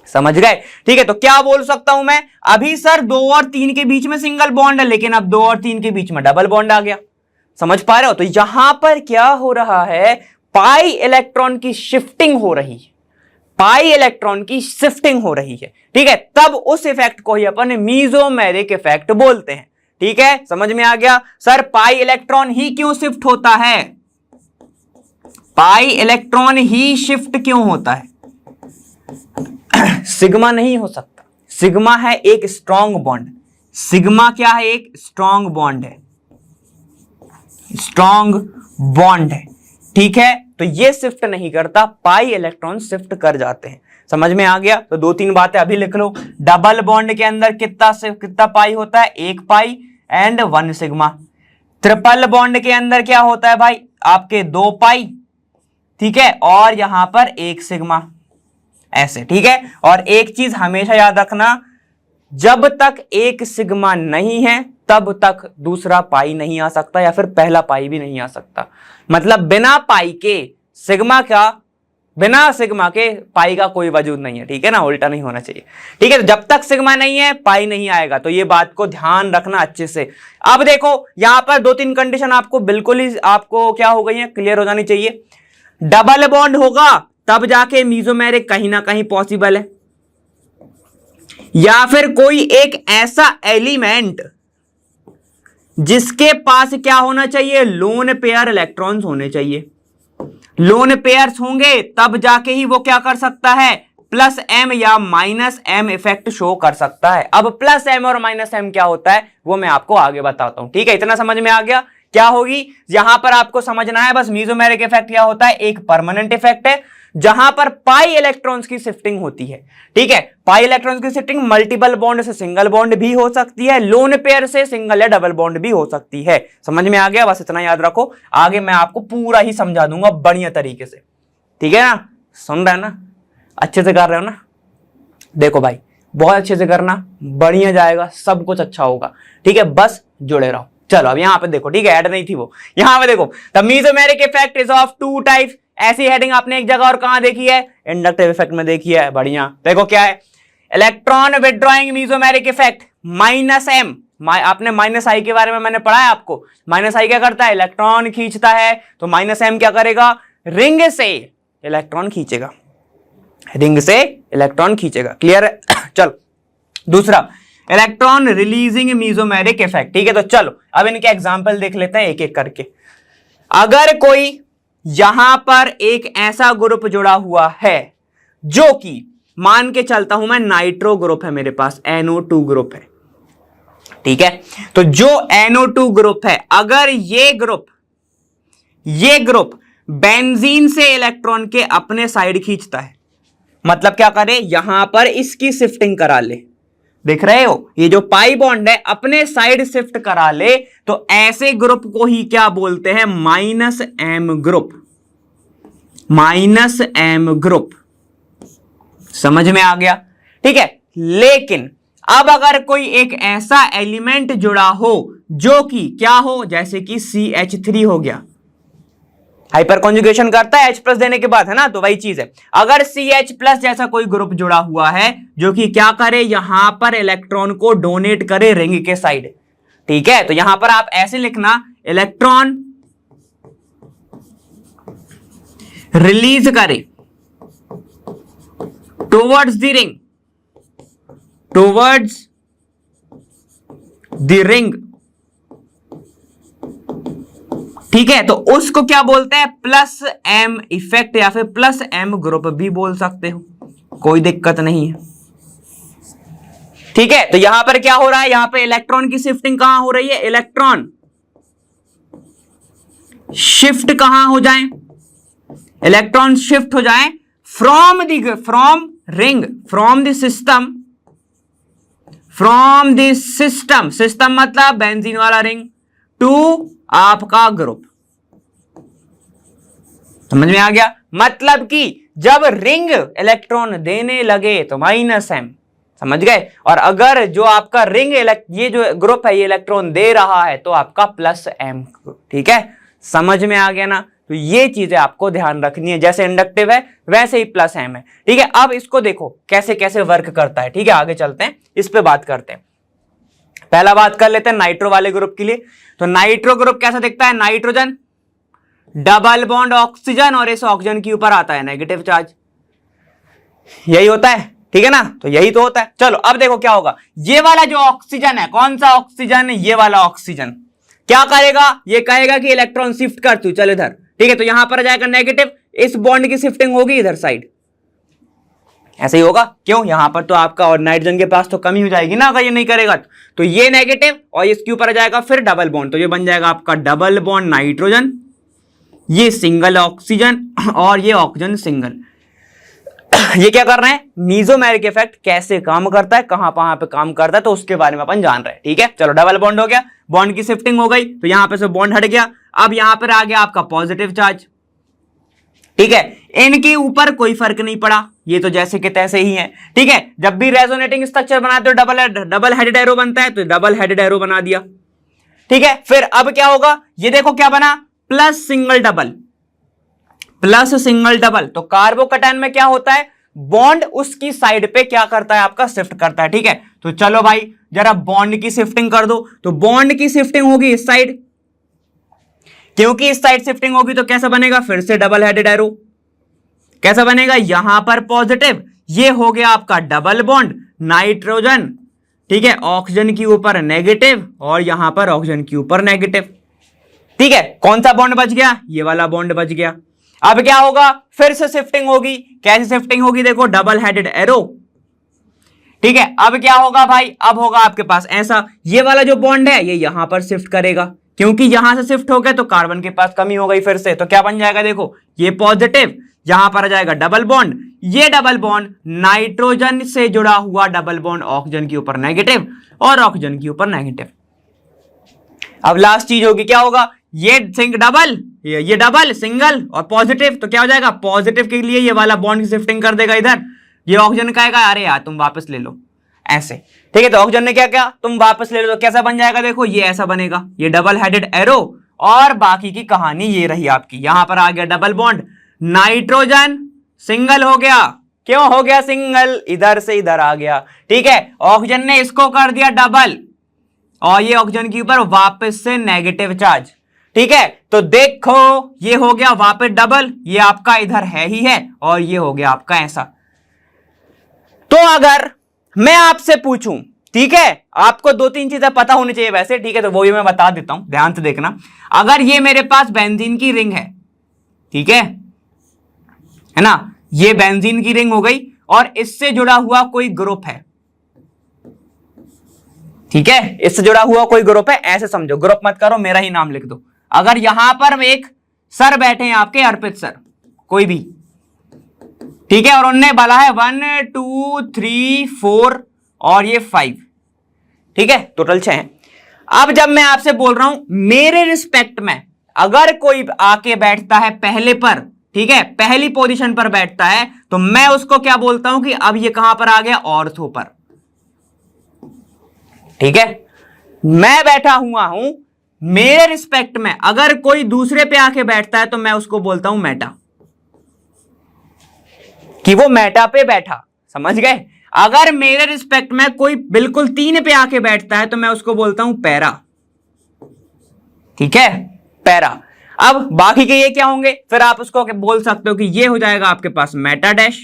[SPEAKER 1] समझ गए। ठीक है, तो क्या बोल सकता हूं मैं, अभी सर 2 और 3 के बीच में सिंगल बॉन्ड है, लेकिन अब 2 और 3 के बीच में डबल बॉन्ड आ गया। समझ पा रहे हो, तो यहां पर क्या हो रहा है, पाई इलेक्ट्रॉन की शिफ्टिंग हो रही है, पाई इलेक्ट्रॉन की शिफ्टिंग हो रही है। ठीक है, तब उस इफेक्ट को ही अपन मीजोमेरिक इफेक्ट बोलते हैं। ठीक है, समझ में आ गया। सर पाई इलेक्ट्रॉन ही क्यों शिफ्ट होता है, पाई इलेक्ट्रॉन ही शिफ्ट क्यों होता है, सिग्मा नहीं हो सकता, सिग्मा है एक स्ट्रॉन्ग बॉन्ड, सिग्मा क्या है, एक स्ट्रॉन्ग बॉन्ड है, स्ट्रॉन्ग बॉन्ड है। ठीक है, तो ये शिफ्ट नहीं करता, पाई इलेक्ट्रॉन शिफ्ट कर जाते हैं। समझ में आ गया। तो 2-3 बातें अभी लिख लो। डबल बॉन्ड के अंदर कितना पाई होता है, 1 पाई एंड 1 सिग्मा। ट्रिपल बॉन्ड के अंदर क्या होता है भाई, आपके 2 पाई, ठीक है, और यहां पर 1 सिग्मा, ऐसे। ठीक है, और एक चीज हमेशा याद रखना, जब तक 1 सिग्मा नहीं है तब तक दूसरा पाई नहीं आ सकता, या फिर पहला पाई भी नहीं आ सकता। मतलब बिना पाई के सिग्मा का, बिना सिग्मा के पाई का कोई वजूद नहीं है। ठीक है ना, उल्टा नहीं होना चाहिए। ठीक है, तो जब तक सिग्मा नहीं है पाई नहीं आएगा, तो ये बात को ध्यान रखना अच्छे से। अब देखो यहां पर 2-3 कंडीशन आपको बिल्कुल ही आपको क्या हो गई है, क्लियर हो जानी चाहिए। डबल बॉन्ड होगा तब जाके मीजोमेरिक कहीं ना कहीं पॉसिबल है, या फिर कोई एक ऐसा एलिमेंट जिसके पास क्या होना चाहिए, लोन पेयर इलेक्ट्रॉन्स होने चाहिए। लोन पेयर्स होंगे तब जाके ही वो क्या कर सकता है, प्लस एम या माइनस एम इफेक्ट शो कर सकता है। अब प्लस एम और माइनस एम क्या होता है वो मैं आपको आगे बताता हूं। ठीक है, इतना समझ में आ गया। क्या होगी, यहां पर आपको समझना है बस, मीजोमेरिक इफेक्ट क्या होता है, एक परमानेंट इफेक्ट है जहां पर पाई इलेक्ट्रॉन्स की शिफ्टिंग होती है। ठीक है, पाई इलेक्ट्रॉन्स की शिफ्टिंग मल्टीपल बॉन्ड से सिंगल बॉन्ड भी हो सकती है, लोन पेयर से सिंगल या डबल बॉन्ड भी हो सकती है। समझ में आ गया, बस इतना याद रखो, आगे मैं आपको पूरा ही समझा दूंगा बढ़िया तरीके से। ठीक है ना, सुन रहे हैं ना, अच्छे से कर रहे हो ना। देखो भाई बहुत अच्छे से करना, बढ़िया जाएगा, सब कुछ अच्छा होगा। ठीक है, बस जुड़े रहो। चलो अब यहां पे देखो, ठीक है, ऐड नहीं थी वो, यहां पे देखो, the mesomeric effect is of 2 types. ऐसी हेडिंग आपने एक जगह और कहां देखी है, इंडक्टिव इफेक्ट में देखी है। बढ़िया, देखो क्या है, electron withdrawing mesomeric effect minus M. आपने माइनस आई के बारे में मैंने पढ़ा है आपको। माइनस आई क्या करता है, इलेक्ट्रॉन खींचता है, तो माइनस एम क्या करेगा, रिंग से इलेक्ट्रॉन खींचेगा, रिंग से इलेक्ट्रॉन खींचेगा। क्लियर है। चलो दूसरा, इलेक्ट्रॉन रिलीजिंग मीजोमेरिक इफेक्ट। ठीक है, तो चलो अब इनके एग्जांपल देख लेते हैं एक एक करके। अगर कोई यहां पर एक ऐसा ग्रुप जुड़ा हुआ है जो कि मान के चलता हूं मैं नाइट्रो ग्रुप है मेरे पास, NO2 ग्रुप है। ठीक है, तो जो NO2 ग्रुप है, अगर ये ग्रुप बेंजीन से इलेक्ट्रॉन के अपने साइड खींचता है, मतलब क्या करे, यहां पर इसकी शिफ्टिंग करा ले, देख रहे हो, ये जो पाई बॉन्ड है अपने साइड शिफ्ट करा ले, तो ऐसे ग्रुप को ही क्या बोलते हैं, minus M group, minus M group. समझ में आ गया। ठीक है, लेकिन अब अगर कोई एक ऐसा एलिमेंट जुड़ा हो जो कि क्या हो, जैसे कि CH3 हो गया, हाइपर कॉन्जुगेशन करता है H+ देने के बाद, है ना, तो वही चीज है। अगर CH+ जैसा कोई ग्रुप जुड़ा हुआ है जो कि क्या करे, यहां पर इलेक्ट्रॉन को डोनेट करे रिंग के साइड, ठीक है, तो यहां पर आप ऐसे लिखना, इलेक्ट्रॉन रिलीज करे towards the ring, towards the ring, ठीक है, तो उसको क्या बोलते हैं, +m इफेक्ट या फिर +m ग्रुप भी बोल सकते हो, कोई दिक्कत नहीं है, ठीक है। तो यहां पर क्या हो रहा है, यहां पे इलेक्ट्रॉन की शिफ्टिंग कहां हो रही है, इलेक्ट्रॉन शिफ्ट कहां हो जाए, इलेक्ट्रॉन शिफ्ट हो जाए from ring, from the system, system मतलब बेंजीन वाला रिंग, टू आपका ग्रुप, समझ में आ गया। मतलब कि जब रिंग इलेक्ट्रॉन देने लगे तो -m, समझ गए, और अगर जो आपका रिंग ये जो ग्रुप है ये इलेक्ट्रॉन दे रहा है तो आपका +m, ठीक है, समझ में आ गया ना। तो ये चीजें आपको ध्यान रखनी है, जैसे इंडक्टिव है वैसे ही +m है, ठीक है। अब इसको देखो कैसे कैसे वर्क करता है, ठीक है, आगे चलते हैं, इस पे बात करते हैं। पहला बात कर लेते हैं नाइट्रो वाले ग्रुप के लिए। तो नाइट्रो ग्रुप कैसा दिखता है, नाइट्रोजन डबल बॉन्ड ऑक्सीजन और इस ऑक्सीजन के ऊपर आता है नेगेटिव चार्ज, यही होता है, ठीक है ना, तो यही तो होता है। चलो अब देखो क्या होगा, ये वाला जो ऑक्सीजन है, कौन सा ऑक्सीजन, ये वाला ऑक्सीजन क्या करेगा, ये कहेगा कि इलेक्ट्रॉन शिफ्ट कर तू चल इधर, ठीक है, तो यहां पर आ जाएगा नेगेटिव, इस बॉन्ड की शिफ्टिंग होगी इधर साइड, ऐसे ही होगा, क्यों, यहां पर तो आपका और नाइट्रोजन के पास तो कमी हो जाएगी ना अगर ये नहीं करेगा तो ये नेगेटिव और इसके ऊपर आ जाएगा फिर डबल बॉन्ड, तो ये बन जाएगा आपका डबल बॉन्ड नाइट्रोजन, ये सिंगल ऑक्सीजन और ये ऑक्सीजन सिंगल। ये क्या कर रहे हैं, मीजोमेरिक इफेक्ट कैसे काम करता है, कहां पे काम करता है, तो उसके बारे में अपन जान रहे हैं, ठीक है। चलो डबल बॉन्ड हो गया, बॉन्ड की शिफ्टिंग हो गई, तो यहां पे से बॉन्ड हट गया, अब यहां पर आ गया आपका पॉजिटिव चार्ज, ठीक है, इनके ऊपर कोई फर्क नहीं पड़ा, ये तो जैसे के तैसे ही है, ठीक है। जब भी रेजोनेटिंग स्ट्रक्चर बनाते हो डबल हेडेड एरो बनता है, तो डबल हेडेड एरो बना दिया, ठीक है। फिर अब क्या होगा, ये देखो क्या बना, प्लस सिंगल डबल, तो कार्बोकैटायन में क्या होता है, बॉन्ड उसकी साइड पे क्या करता है, आपका शिफ्ट करता है, ठीक है। तो चलो भाई जरा बॉन्ड की शिफ्टिंग कर दो, तो बॉन्ड की शिफ्टिंग होगी इस साइड, क्योंकि इस साइड शिफ्टिंग होगी तो कैसा बनेगा, फिर से डबल हेडेड एरो, कैसा बनेगा, यहां पर पॉजिटिव, ये हो गया आपका डबल बॉन्ड नाइट्रोजन, ठीक है, ऑक्सीजन के ऊपर नेगेटिव और यहां पर ऑक्सीजन के ऊपर नेगेटिव, ठीक है। कौन सा बॉन्ड बच गया, ये वाला बॉन्ड बच गया। अब क्या होगा, फिर से शिफ्टिंग होगी, कैसे शिफ्टिंग होगी, देखो डबल हेडेड एरो, ठीक है। अब क्या होगा भाई, अब होगा आपके पास ऐसा, ये वाला जो बॉन्ड है ये यहां पर शिफ्ट करेगा, क्योंकि यहां से शिफ्ट हो गया तो कार्बन के पास कमी हो गई फिर से, तो क्या बन जाएगा, देखो ये पॉजिटिव, यहां पर आ जाएगा डबल बॉन्ड, ये डबल बॉन्ड नाइट्रोजन से जुड़ा हुआ डबल बॉन्ड ऑक्सीजन के ऊपर नेगेटिव और ऑक्सीजन के ऊपर नेगेटिव। अब लास्ट चीज होगी, क्या होगा, ये डबल सिंगल और पॉजिटिव, तो क्या हो जाएगा, पॉजिटिव के लिए ये वाला बॉन्ड की शिफ्टिंग कर देगा इधर, ये ऑक्सीजन कहेगा अरे यार तुम वापस ले लो, ऐसे, ठीक है। तो ऑक्सीजन ने क्या किया, तुम वापस ले लो, तो कैसा बन जाएगा, देखो ये ऐसा बनेगा, ये डबल हेडेड एरो, और बाकी की कहानी ये रही आपकी, यहां पर आ गया डबल बॉन्ड, नाइट्रोजन सिंगल हो गया, क्यों हो गया सिंगल, इधर से इधर आ गया, ठीक है। ऑक्सीजन ने इसको कर दिया डबल और ये ऑक्सीजन के ऊपर वापस से नेगेटिव चार्ज, ठीक है। तो देखो ये हो गया वापस डबल, ये आपका इधर है ही है, और ये हो गया आपका ऐसा। तो अगर मैं आपसे पूछूं, ठीक है, आपको 2-3 चीजें पता होनी चाहिए वैसे, ठीक है, तो वो भी मैं बता देता हूं, ध्यान से देखना। अगर ये मेरे पास बेंजीन की रिंग है, ठीक है ना, ये बेंजीन की रिंग हो गई और इससे जुड़ा हुआ कोई ग्रुप है, ठीक है, इससे जुड़ा हुआ कोई ग्रुप है, ऐसे समझो, ग्रुप मत करो, मेरा ही नाम लिख दो। अगर यहां पर एक सर बैठे हैं आपके, अर्पित सर, कोई भी, ठीक है, और उनने बोला है 1 2 3 4 और ये 5, ठीक है, टोटल 6 है। अब जब मैं आपसे बोल रहा हूं मेरे रिस्पेक्ट में अगर कोई आके बैठता है पहले पर, ठीक है, पहली पोजीशन पर बैठता है, तो मैं उसको क्या बोलता हूं कि अब ये कहां पर आ गया, ऑर्थो पर, ठीक है, मैं बैठा हुआ हूं, मेरे रिस्पेक्ट में अगर कोई दूसरे पे आके बैठता है तो मैं उसको बोलता हूं मेटा, कि वो मेटा पे बैठा। समझ गए? अगर मेरे रिस्पेक्ट में कोई बिल्कुल 3 पे आके बैठता है तो मैं उसको बोलता हूं पैरा। ठीक है, पैरा। अब बाकी के ये क्या होंगे, फिर आप उसको बोल सकते हो कि ये हो जाएगा आपके पास मेटा डैश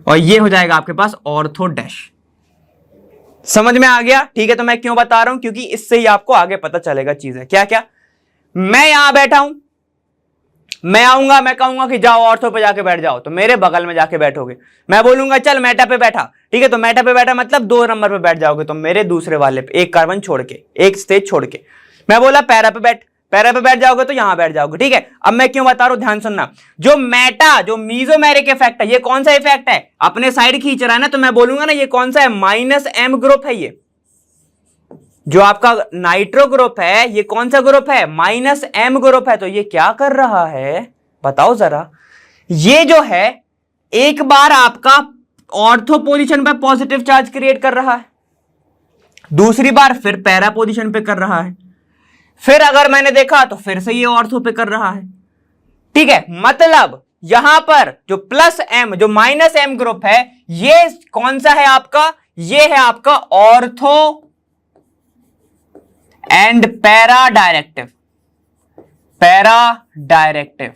[SPEAKER 1] और ये हो जाएगा आपके पास ऑर्थो डैश। समझ में आ गया? ठीक है, तो मैं क्यों बता रहा हूं, क्योंकि इससे ही आपको आगे पता चलेगा चीजें क्या क्या। मैं यहां बैठा हूं, मैं आऊंगा, मैं कहूंगा कि जाओ ऑर्थो पे जाके बैठ जाओ, तो मेरे बगल में जाके बैठोगे। मैं बोलूंगा चल मेटा पे बैठा, ठीक है, तो मेटा पे बैठा मतलब 2 नंबर पे बैठ जाओगे, तो मेरे दूसरे वाले पे, एक कार्बन छोड़ के, एक स्टेज छोड़ के। मैं बोला पैरा पे बैठ, पैरा पे बैठ जाओगे तो यहां बैठ जाओगे। ठीक है, अब मैं क्यों बता रहा हूं, ध्यान सुनना। जो मेटा, जो मीजोमेरिक इफेक्ट है, ये कौन सा इफेक्ट है, अपने साइड खींच रहा है ना, तो मैं बोलूंगा ना ये कौन सा है, -m ग्रुप है। ये जो आपका नाइट्रो ग्रुप है, ये कौन सा ग्रुप है, -m ग्रुप है। तो ये क्या कर रहा है बताओ जरा, ये जो है एक बार आपका ऑर्थो पोजीशन पे पॉजिटिव चार्ज क्रिएट कर रहा है, दूसरी बार फिर पैरा पोजीशन पे कर रहा है, फिर अगर मैंने देखा तो फिर से ये ऑर्थो पे कर रहा है। ठीक है, मतलब यहां पर जो +m, जो -m ग्रुप है, ये कौन सा है आपका, ये है आपका ortho and para directive, para directive.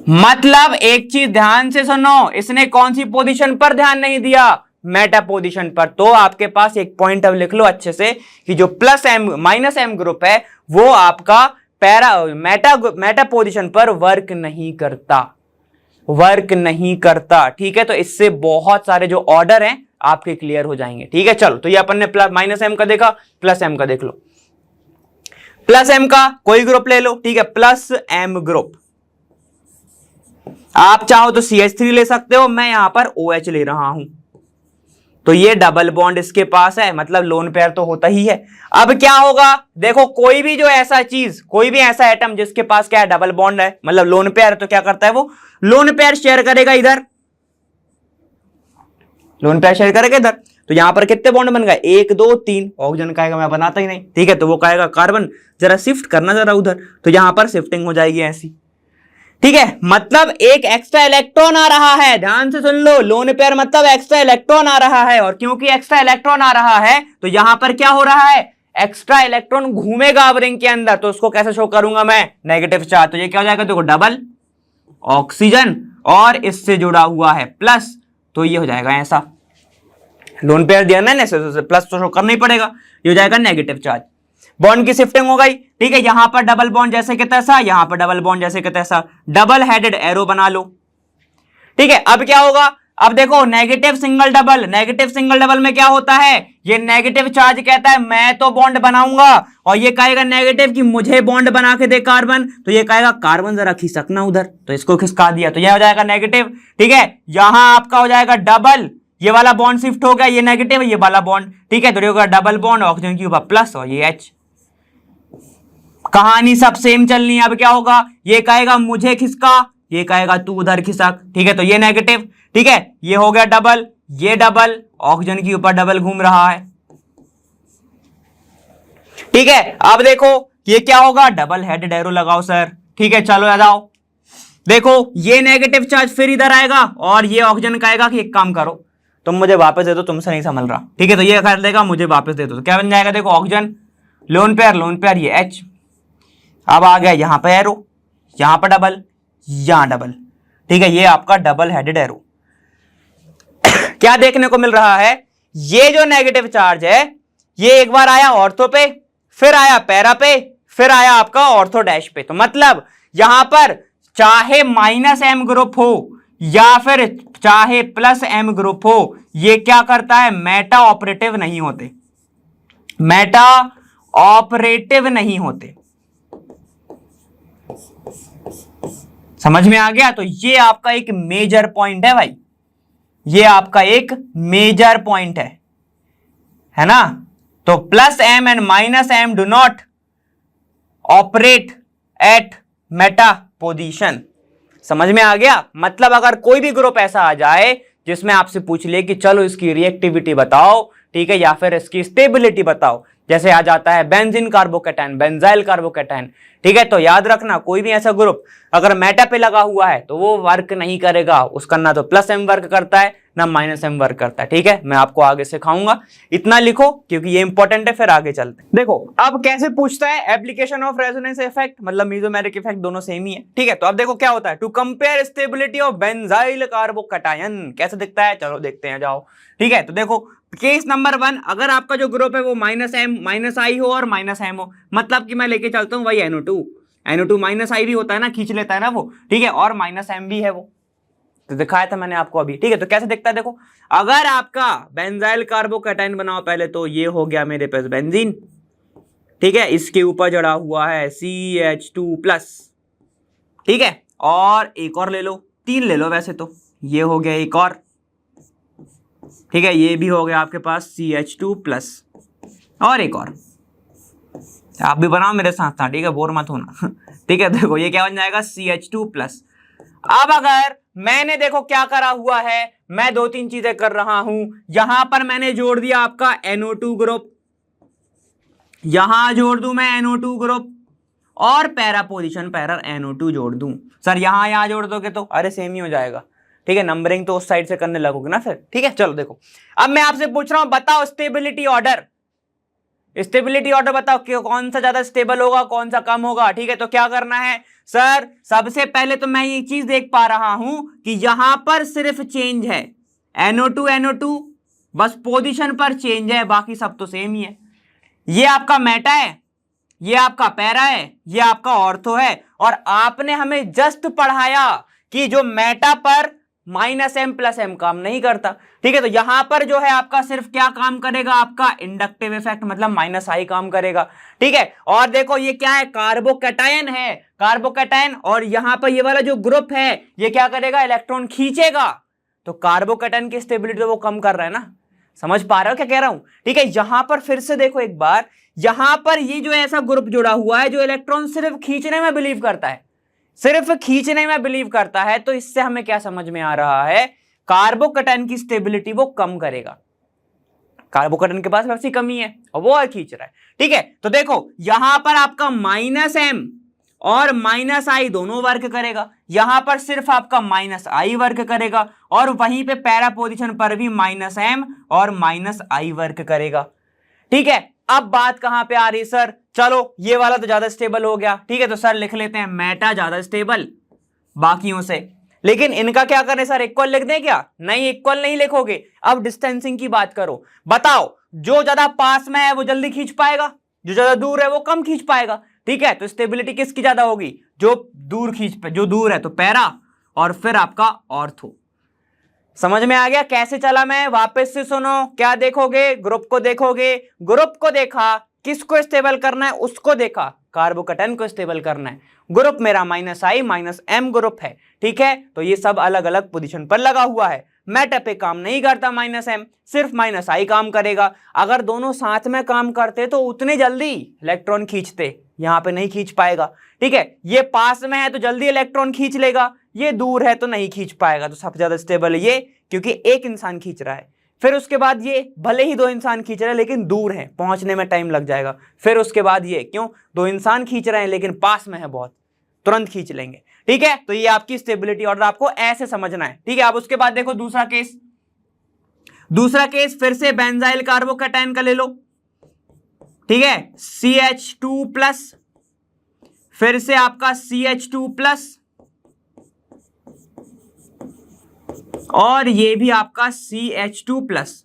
[SPEAKER 1] मतलब एक चीज ध्यान से सुनो, इसने कौन सी पोजीशन पर ध्यान नहीं दिया, मेटा पोजीशन पर। तो आपके पास एक पॉइंट अब लिख लो अच्छे से कि जो -m ग्रुप है वो आपका पैरा मेटा पोजीशन पर वर्क नहीं करता, वर्क नहीं करता। ठीक है, तो इससे बहुत सारे जो ऑर्डर हैं आपके क्लियर हो जाएंगे। ठीक है, चलो, तो ये अपन ने -m का देखा, +m का देख लो। +m का कोई ग्रुप ले लो, ठीक है, +m ग्रुप। आप चाहो तो CH3 ले सकते हो, मैं यहां पर OH ले रहा हूं, तो ये डबल बॉन्ड इसके पास है, मतलब लोन पेयर तो होता ही है। अब क्या होगा, देखो कोई भी जो ऐसा चीज, कोई भी ऐसा एटम जिसके पास क्या है, डबल बॉन्ड है, मतलब लोन पेयर, तो क्या करता है वो लोन पेयर शेयर करेगा इधर, लोन पेयर शेयर करेगा इधर। तो यहां पर कितने बॉन्ड बन गए, 1 2 3। ऑक्सीजन कहेगा मैं बनाता ही नहीं, ठीक है, तो वो कहेगा कार्बन जरा शिफ्ट करना जरा उधर, तो यहां पर शिफ्टिंग हो जाएगी ऐसी। ठीक है, मतलब एक एक्स्ट्रा इलेक्ट्रॉन आ रहा है, ध्यान से सुन लो, लोन पेयर मतलब एक्स्ट्रा इलेक्ट्रॉन आ रहा है, और क्योंकि एक्स्ट्रा इलेक्ट्रॉन आ रहा है तो यहां पर क्या हो रहा है, एक्स्ट्रा इलेक्ट्रॉन घूमेगा अब रिंग के अंदर, तो उसको कैसे शो करूंगा मैं, नेगेटिव चार्ज। तो ये क्या हो जाएगा, देखो डबल ऑक्सीजन और इससे जुड़ा हुआ है प्लस, तो ये हो जाएगा ऐसा, लोन पेयर दिया ना, प्लस तो शो करना ही पड़ेगा, ये हो जाएगा नेगेटिव चार्ज। बॉन्ड की शिफ्टिंग हो गई, ठीक है, यहां पर डबल बॉन्ड जैसे कि तैसा, यहां पर डबल बॉन्ड जैसे कि तैसा, डबल हेडेड एरो बना लो। ठीक है, अब क्या होगा, अब देखो negative single double, negative single double में क्या होता है, ये नेगेटिव चार्ज कहता है मैं तो बॉन्ड बनाऊंगा, और ये कहेगा नेगेटिव कि मुझे बॉन्ड बना के दे कार्बन, तो ये कहेगा कार्बन जरा खिसकना उधर, तो इसको खिसका दिया, तो ये हो जाएगा नेगेटिव। ठीक है, यहां आपका हो जाएगा डबल, ये वाला बॉन्ड शिफ्ट हो गया, ये नेगेटिव है, ये वाला बॉन्ड, ठीक है, तो ये होगा डबल बॉन्ड ऑक्सीजन के ऊपर प्लस और ये H। कहानी सब सेम चलनी है। अब क्या होगा, ये कहेगा मुझे खिसका, ये कहेगा तू उधर खिसक, ठीक है, तो ये नेगेटिव, ठीक है, ये हो गया डबल, ये डबल ऑक्सीजन के ऊपर डबल घूम रहा है। ठीक है, अब देखो ये क्या होगा, डबल हेडेड एरो लगाओ सर, ठीक है, चलो आ जाओ, देखो ये नेगेटिव चार्ज फिर इधर आएगा, और ये ऑक्सीजन कहेगा कि एक काम करो, तुम मुझे वापस दे दो, तुमसे नहीं संभल रहा, ठीक है, तो ये कर देगा मुझे वापस दे दो, तो क्या बन जाएगा, देखो ऑक्सीजन लोन पेयर ये H, अब आ गया यहां पर एरो, यहां पर डबल, यहां डबल, ठीक है, ये आपका डबल हेडेड एरो। क्या देखने को मिल रहा है, ये जो नेगेटिव चार्ज है ये एक बार आया ऑर्थो पे, फिर आया पैरा पे, फिर आया आपका ऑर्थो डैश पे, तो मतलब यहां पर चाहे -m ग्रुप हो या फिर चाहे +m ग्रुप हो, ये क्या करता है, मेटा ऑपरेटिव नहीं होते, मेटा ऑपरेटिव नहीं होते। समझ में आ गया, तो ये आपका एक मेजर पॉइंट है भाई, ये आपका एक मेजर पॉइंट है ना। तो +m and -m do not operate at Meta position. समझ में आ गया, मतलब अगर कोई भी ग्रुप ऐसा आ जाए जिसमें आपसे पूछ लिया कि चलो इसकी रिएक्टिविटी बताओ, ठीक है, या फिर इसकी स्टेबिलिटी बताओ, जैसे आ जाता है बेंजीन कार्बोकैटायन, बेंजाइल कार्बोकैटायन, ठीक है। तो याद रखना कोई भी ऐसा ग्रुप अगर मेटा पे लगा हुआ है तो वो वर्क नहीं करेगा, उसका ना तो प्लस एम वर्क करता है ना माइनस एम वर्क करता है, ठीक है। मैं आपको आगे सिखाऊंगा, इतना लिखो क्योंकि ये इंपॉर्टेंट है, फिर आगे चलते हैं। देखो अब कैसे पूछता है, एप्लीकेशन ऑफ रेजोनेंस इफेक्ट मतलब मेसोमेरिक इफेक्ट दोनों सेम ही है, ठीक है। तो अब देखो क्या होता है, to compare stability of benzyl carbocation, कैसे दिखता है चलो देखते हैं, जाओ, ठीक है। तो देखो केस नंबर 1, अगर आपका जो ग्रुप है वो माइनस एम माइनस आई हो और माइनस एम हो, मतलब कि मैं लेके चलता हूं वही NO2 माइनस आई भी होता है ना, खींच लेता है ना वो, ठीक है, और माइनस एम भी है वो, तो दिखाया था मैंने आपको अभी, ठीक है। तो कैसे दिखता है देखो, अगर आपका बेंजाइल कार्बोकैटायन बनाओ पहले, तो ये हो गया मेरे पास बेंजीन, ठीक है, इसके ऊपर जड़ा हुआ है CH2+, ठीक है, और एक और ले लो, 3 ले लो वैसे तो, ये हो गया एक और, ठीक है, ये भी हो गया आपके पास CH2+, और एक और, आप भी बनाओ मेरे साथ था, ठीक है, बोर मत होना ठीक है। देखो ये क्या बन जाएगा CH2+। अब अगर मैंने देखो क्या करा हुआ है, मैं 2-3 चीजें कर रहा हूं, यहां पर मैंने जोड़ दिया आपका NO2 ग्रुप, यहां जोड़ दूं मैं NO2 ग्रुप, और पैरा पोजीशन पैरा NO2 जोड़ दूं। सर यहां जोड़ दोगे तो अरे सेम ही हो जाएगा, ठीक है, नंबरिंग तो उस साइड से करने लगोगे ना फिर, ठीक है। चलो देखो अब मैं आपसे पूछ रहा हूं, बताओ स्टेबिलिटी ऑर्डर, स्टेबिलिटी ऑर्डर बताओ कि कौन सा ज्यादा स्टेबल होगा कौन सा कम होगा, ठीक है। तो क्या करना है सर, सबसे पहले तो मैं ये चीज देख पा रहा हूं कि यहां पर सिर्फ चेंज है NO2 बस पोजीशन पर चेंज है, बाकी सब तो सेम ही है। ये आपका मेटा है, ये आपका पैरा है, ये आपका ऑर्थो है, और आपने हमें जस्ट पढ़ाया कि जो मेटा पर माइनस एम प्लस एम काम नहीं करता, ठीक है। तो यहां पर जो है आपका सिर्फ क्या काम करेगा, आपका इंडक्टिव इफेक्ट मतलब माइनस आई काम करेगा, ठीक है। और देखो ये क्या है, कार्बोकैटायन है, कार्बोकैटायन, और यहां पर ये वाला जो ग्रुप है ये क्या करेगा, इलेक्ट्रॉन खींचेगा, तो कार्बोकैटायन की स्टेबिलिटी तो वो कम कर रहा है ना, समझ पा रहे हो क्या कह रहा हूं, ठीक है। यहां पर फिर से देखो एक बार, यहां पर ये जो ऐसा ग्रुप जुड़ा हुआ है जो इलेक्ट्रॉन सिर्फ खींचने में बिलीव करता है, सिर्फ खींचने में बिलीव करता है, तो इससे हमें क्या समझ में आ रहा है, कार्बोकैटायन की स्टेबिलिटी वो कम करेगा, कार्बोकैटायन के पास वैसी कमी है और वो और खींच रहा है, ठीक है। तो देखो यहां पर आपका माइनस एम और माइनस आई दोनों वर्क करेगा, यहां पर सिर्फ आपका माइनस आई वर्क करेगा, और वहीं पे पैरा पोजीशन पर भी माइनस एम और माइनस आई वर्क करेगा, ठीक है। अब बात कहां पे आ रही सर, चलो ये वाला तो ज्यादा स्टेबल हो गया, ठीक है, तो सर लिख लेते हैं मेटा ज्यादा स्टेबल बाकियों से, लेकिन इनका क्या करें सर, इक्वल लिख दें क्या, नहीं इक्वल नहीं लिखोगे। अब डिस्टेंसिंग की बात करो, बताओ जो ज्यादा पास में है वो जल्दी खींच पाएगा, जो ज्यादा दूर है वो कम खींच पाएगा, ठीक है। तो स्टेबिलिटी किसकी ज्यादा होगी, जो दूर है तो पैरा, और फिर आपका ऑर्थो। समझ में आ गया कैसे चला, मैं वापस से सुनो, क्या देखोगे, ग्रुप को देखोगे, ग्रुप को देखा, किसको स्टेबल करना है, उसको देखा, कार्बोकैटायन को स्टेबल करना है, ग्रुप मेरा माइनस आई माइनस एम ग्रुप है, ठीक है। तो ये सब अलग अलग पोजीशन पर लगा हुआ है, मेटा पे काम नहीं करता माइनस एम, सिर्फ माइनस आई काम करेगा। अगर दोनों साथ में काम करते तो उतने जल्दी इलेक्ट्रॉन खींचते, यहां पे नहीं खींच पाएगा, ठीक है। ये पास में है तो जल्दी इलेक्ट्रॉन खींच लेगा, ये दूर है तो नहीं खींच पाएगा। तो सबसे ज्यादा स्टेबल है ये, क्योंकि एक इंसान खींच रहा है, फिर उसके बाद ये भले ही 2 इंसान खींच रहे हैं लेकिन दूर है, पहुंचने में टाइम लग जाएगा, फिर उसके बाद ये, क्यों 2 इंसान खींच रहे हैं लेकिन पास में है बहुत, तुरंत खींच लेंगे, ठीक है। तो ये आपकी स्टेबिलिटी ऑर्डर आपको ऐसे समझना है, ठीक है। अब उसके बाद देखो दूसरा केस फिर से बेंजाइल कार्बोकैटायन का ले लो, ठीक है, CH2+, फिर से आपका CH2+, और ये भी आपका CH2+,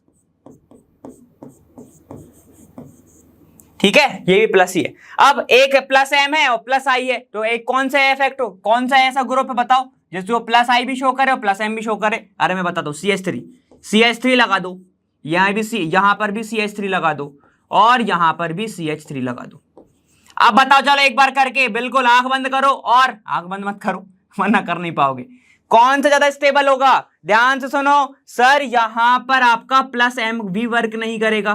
[SPEAKER 1] ठीक है, ये भी प्लस ही है। अब एक प्लस एम है और प्लस आई है, तो एक कौन सा इफेक्ट हो, कौन सा ऐसा ग्रुप है बताओ जिसको प्लस आई भी शो करे और प्लस एम भी शो करे। अरे मैं बताता हूं, CH3 लगा दो, यहां पर भी CH3 लगा दो, और यहां पर भी CH3 लगा दो। अब बताओ चलो एक बार करके, बिल्कुल आंख बंद करो, और आंख बंद मत करो वरना कर नहीं पाओगे, कौन सा ज्यादा स्टेबल होगा, ध्यान से सुनो सर, यहां पर आपका प्लस एम भी वर्क नहीं करेगा,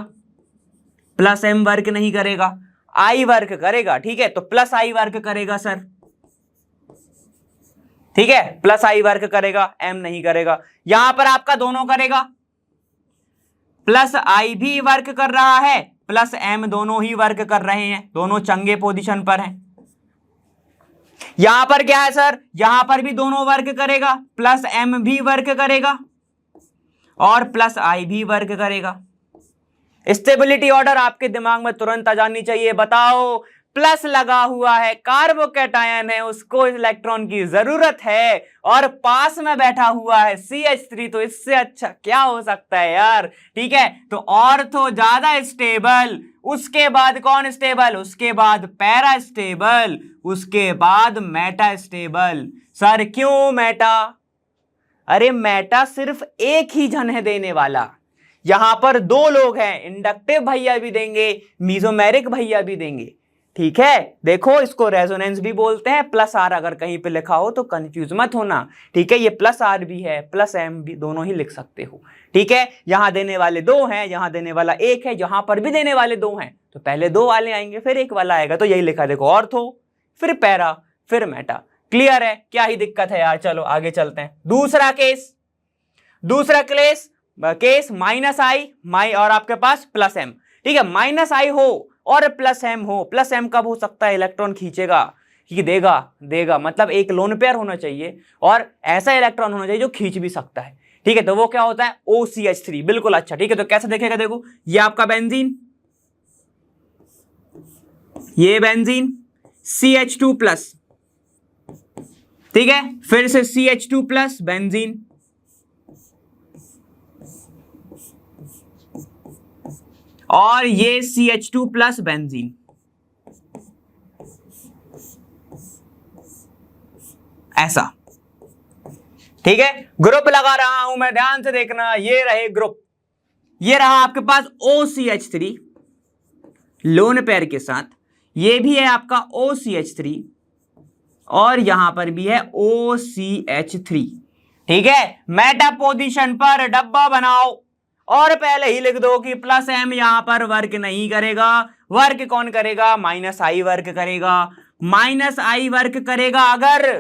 [SPEAKER 1] प्लस एम वर्क नहीं करेगा, आई वर्क करेगा, ठीक है। तो प्लस आई वर्क करेगा सर, ठीक है, प्लस आई वर्क करेगा, एम नहीं करेगा। यहां पर आपका दोनों करेगा, प्लस आई भी वर्क कर रहा है, प्लस एम दोनों ही वर्क कर रहे हैं, दोनों चंगे पोजीशन पर हैं। यहां पर क्या है सर, यहां पर भी दोनों वर्क करेगा, प्लस एम भी वर्क करेगा और प्लस आई भी वर्क करेगा। स्टेबिलिटी ऑर्डर आपके दिमाग में तुरंत आ जानी चाहिए। बताओ, प्लस लगा हुआ है, कार्बोकैटायन है, उसको इलेक्ट्रॉन की जरूरत है और पास में बैठा हुआ है CH3, तो इससे अच्छा क्या हो सकता है यार। ठीक है, तो ऑर्थो ज्यादा स्टेबल, उसके बाद कौन स्टेबल, उसके बाद पैरा स्टेबल, उसके बाद मेटा स्टेबल। सर क्यों मेटा? अरे मेटा सिर्फ एक ही जन है देने वाला, यहां पर दो लोग हैं, इंडक्टिव भैया भी देंगे, मीजोमेरिक भैया भी देंगे। ठीक है, देखो इसको रेजोनेंस भी बोलते हैं। प्लस आर अगर कहीं पे लिखा हो तो कंफ्यूज मत होना। ठीक है, ये प्लस आर भी है, प्लस एम भी, दोनों ही लिख सकते हो। ठीक है, यहां देने वाले दो हैं, यहां देने वाला एक है, यहां पर भी देने वाले दो हैं, तो पहले दो वाले आएंगे फिर एक वाला आएगा। तो यही लिखा देखो, ऑर्थो फिर पैरा फिर मेटा। क्लियर है, क्या ही दिक्कत है यार। चलो आगे चलते हैं। दूसरा केस माइनस आई और आपके पास प्लस एम। ठीक है, माइनस आई हो और प्लस एम हो। प्लस एम कब हो सकता है, इलेक्ट्रॉन खींचेगा कि देगा मतलब एक लोन पेयर होना चाहिए और ऐसा इलेक्ट्रॉन होना चाहिए जो खींच भी सकता है। ठीक है, तो वो क्या होता है, OCH3। बिल्कुल, अच्छा ठीक है, तो कैसे देखेगा, देखो ये आपका बेंजीन, ये बेंजीन CH2+, ठीक है, फिर से CH2+ बेंजीन, और ये CH2+ बेंजीन। ऐसा, ठीक है, ग्रुप लगा रहा हूं मैं, ध्यान से देखना। ये रहे ग्रुप, ये रहा आपके पास OCH3 लोन पेयर के साथ, ये भी है आपका OCH3 और यहां पर भी है OCH3। ठीक है, मेटा पोजीशन पर डब्बा बनाओ और पहले ही लिख दो कि प्लस एम यहां पर वर्क नहीं करेगा। वर्क कौन करेगा, माइनस आई वर्क करेगा। माइनस आई वर्क करेगा अगर,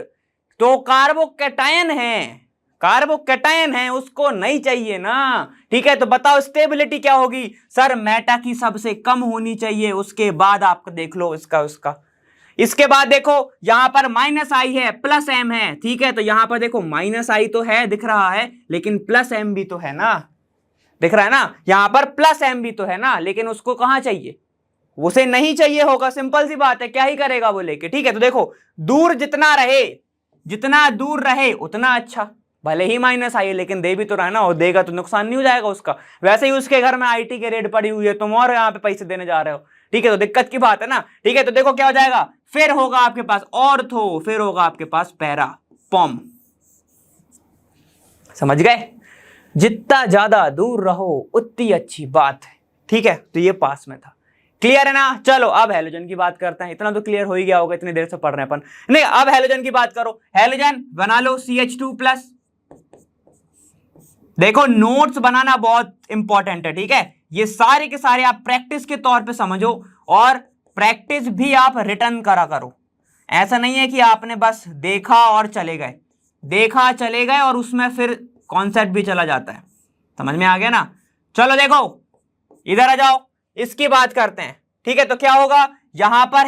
[SPEAKER 1] तो कार्बोकैटायन है, उसको नहीं चाहिए ना। ठीक है, तो बताओ स्टेबिलिटी क्या होगी। सर मेटा की सबसे कम होनी चाहिए, उसके बाद आप देख लो उसका। इसके बाद देखो यहां पर माइनस आई है, प्लस एम है। ठीक है, तो यहां पर देखो माइनस आई तो है, दिख रहा है, लेकिन प्लस एम भी तो है ना, दिख रहा है ना, यहां पर प्लस एम भी तो है ना, लेकिन उसको कहां चाहिए, उसे नहीं चाहिए होगा। सिंपल सी बात है, क्या ही करेगा वो लेके। ठीक है, तो देखो जितना दूर रहे उतना अच्छा। भले ही माइनस आई है लेकिन दे भी तो रहा है ना, और देगा तो नुकसान नहीं हो जाएगा उसका। वैसे ही उसके घर में IT की रेड पड़ी हुई है, तुम और यहाँ पे पैसे देने जा रहे हो। ठीक है, तो दिक्कत की बात है ना। ठीक है, तो देखो क्या हो जाएगा, फिर होगा आपके पास ऑर्थो, फिर होगा आपके पास पैरा, पॉम। समझ गए, जितना ज्यादा दूर रहो उतनी अच्छी बात है। ठीक है, तो ये पास में था। क्लियर है ना। चलो अब हैलोजन की बात करते हैं। इतना तो क्लियर हो ही गया होगा, इतनी देर से पढ़ रहे हैं अपन। नहीं, अब हैलोजन की बात करो। हैलोजन बना लो CH2+। देखो नोट्स बनाना बहुत इंपॉर्टेंट है। ठीक है, ये सारे के सारे आप प्रैक्टिस के तौर पे समझो और प्रैक्टिस भी आप रिटर्न करा करो। ऐसा नहीं है कि आपने बस देखा और चले गए और उसमें फिर कॉन्सेप्ट भी चला जाता है। समझ में आ गया ना। चलो देखो इधर आ जाओ, इसकी बात करते हैं। ठीक है, तो क्या होगा, यहां पर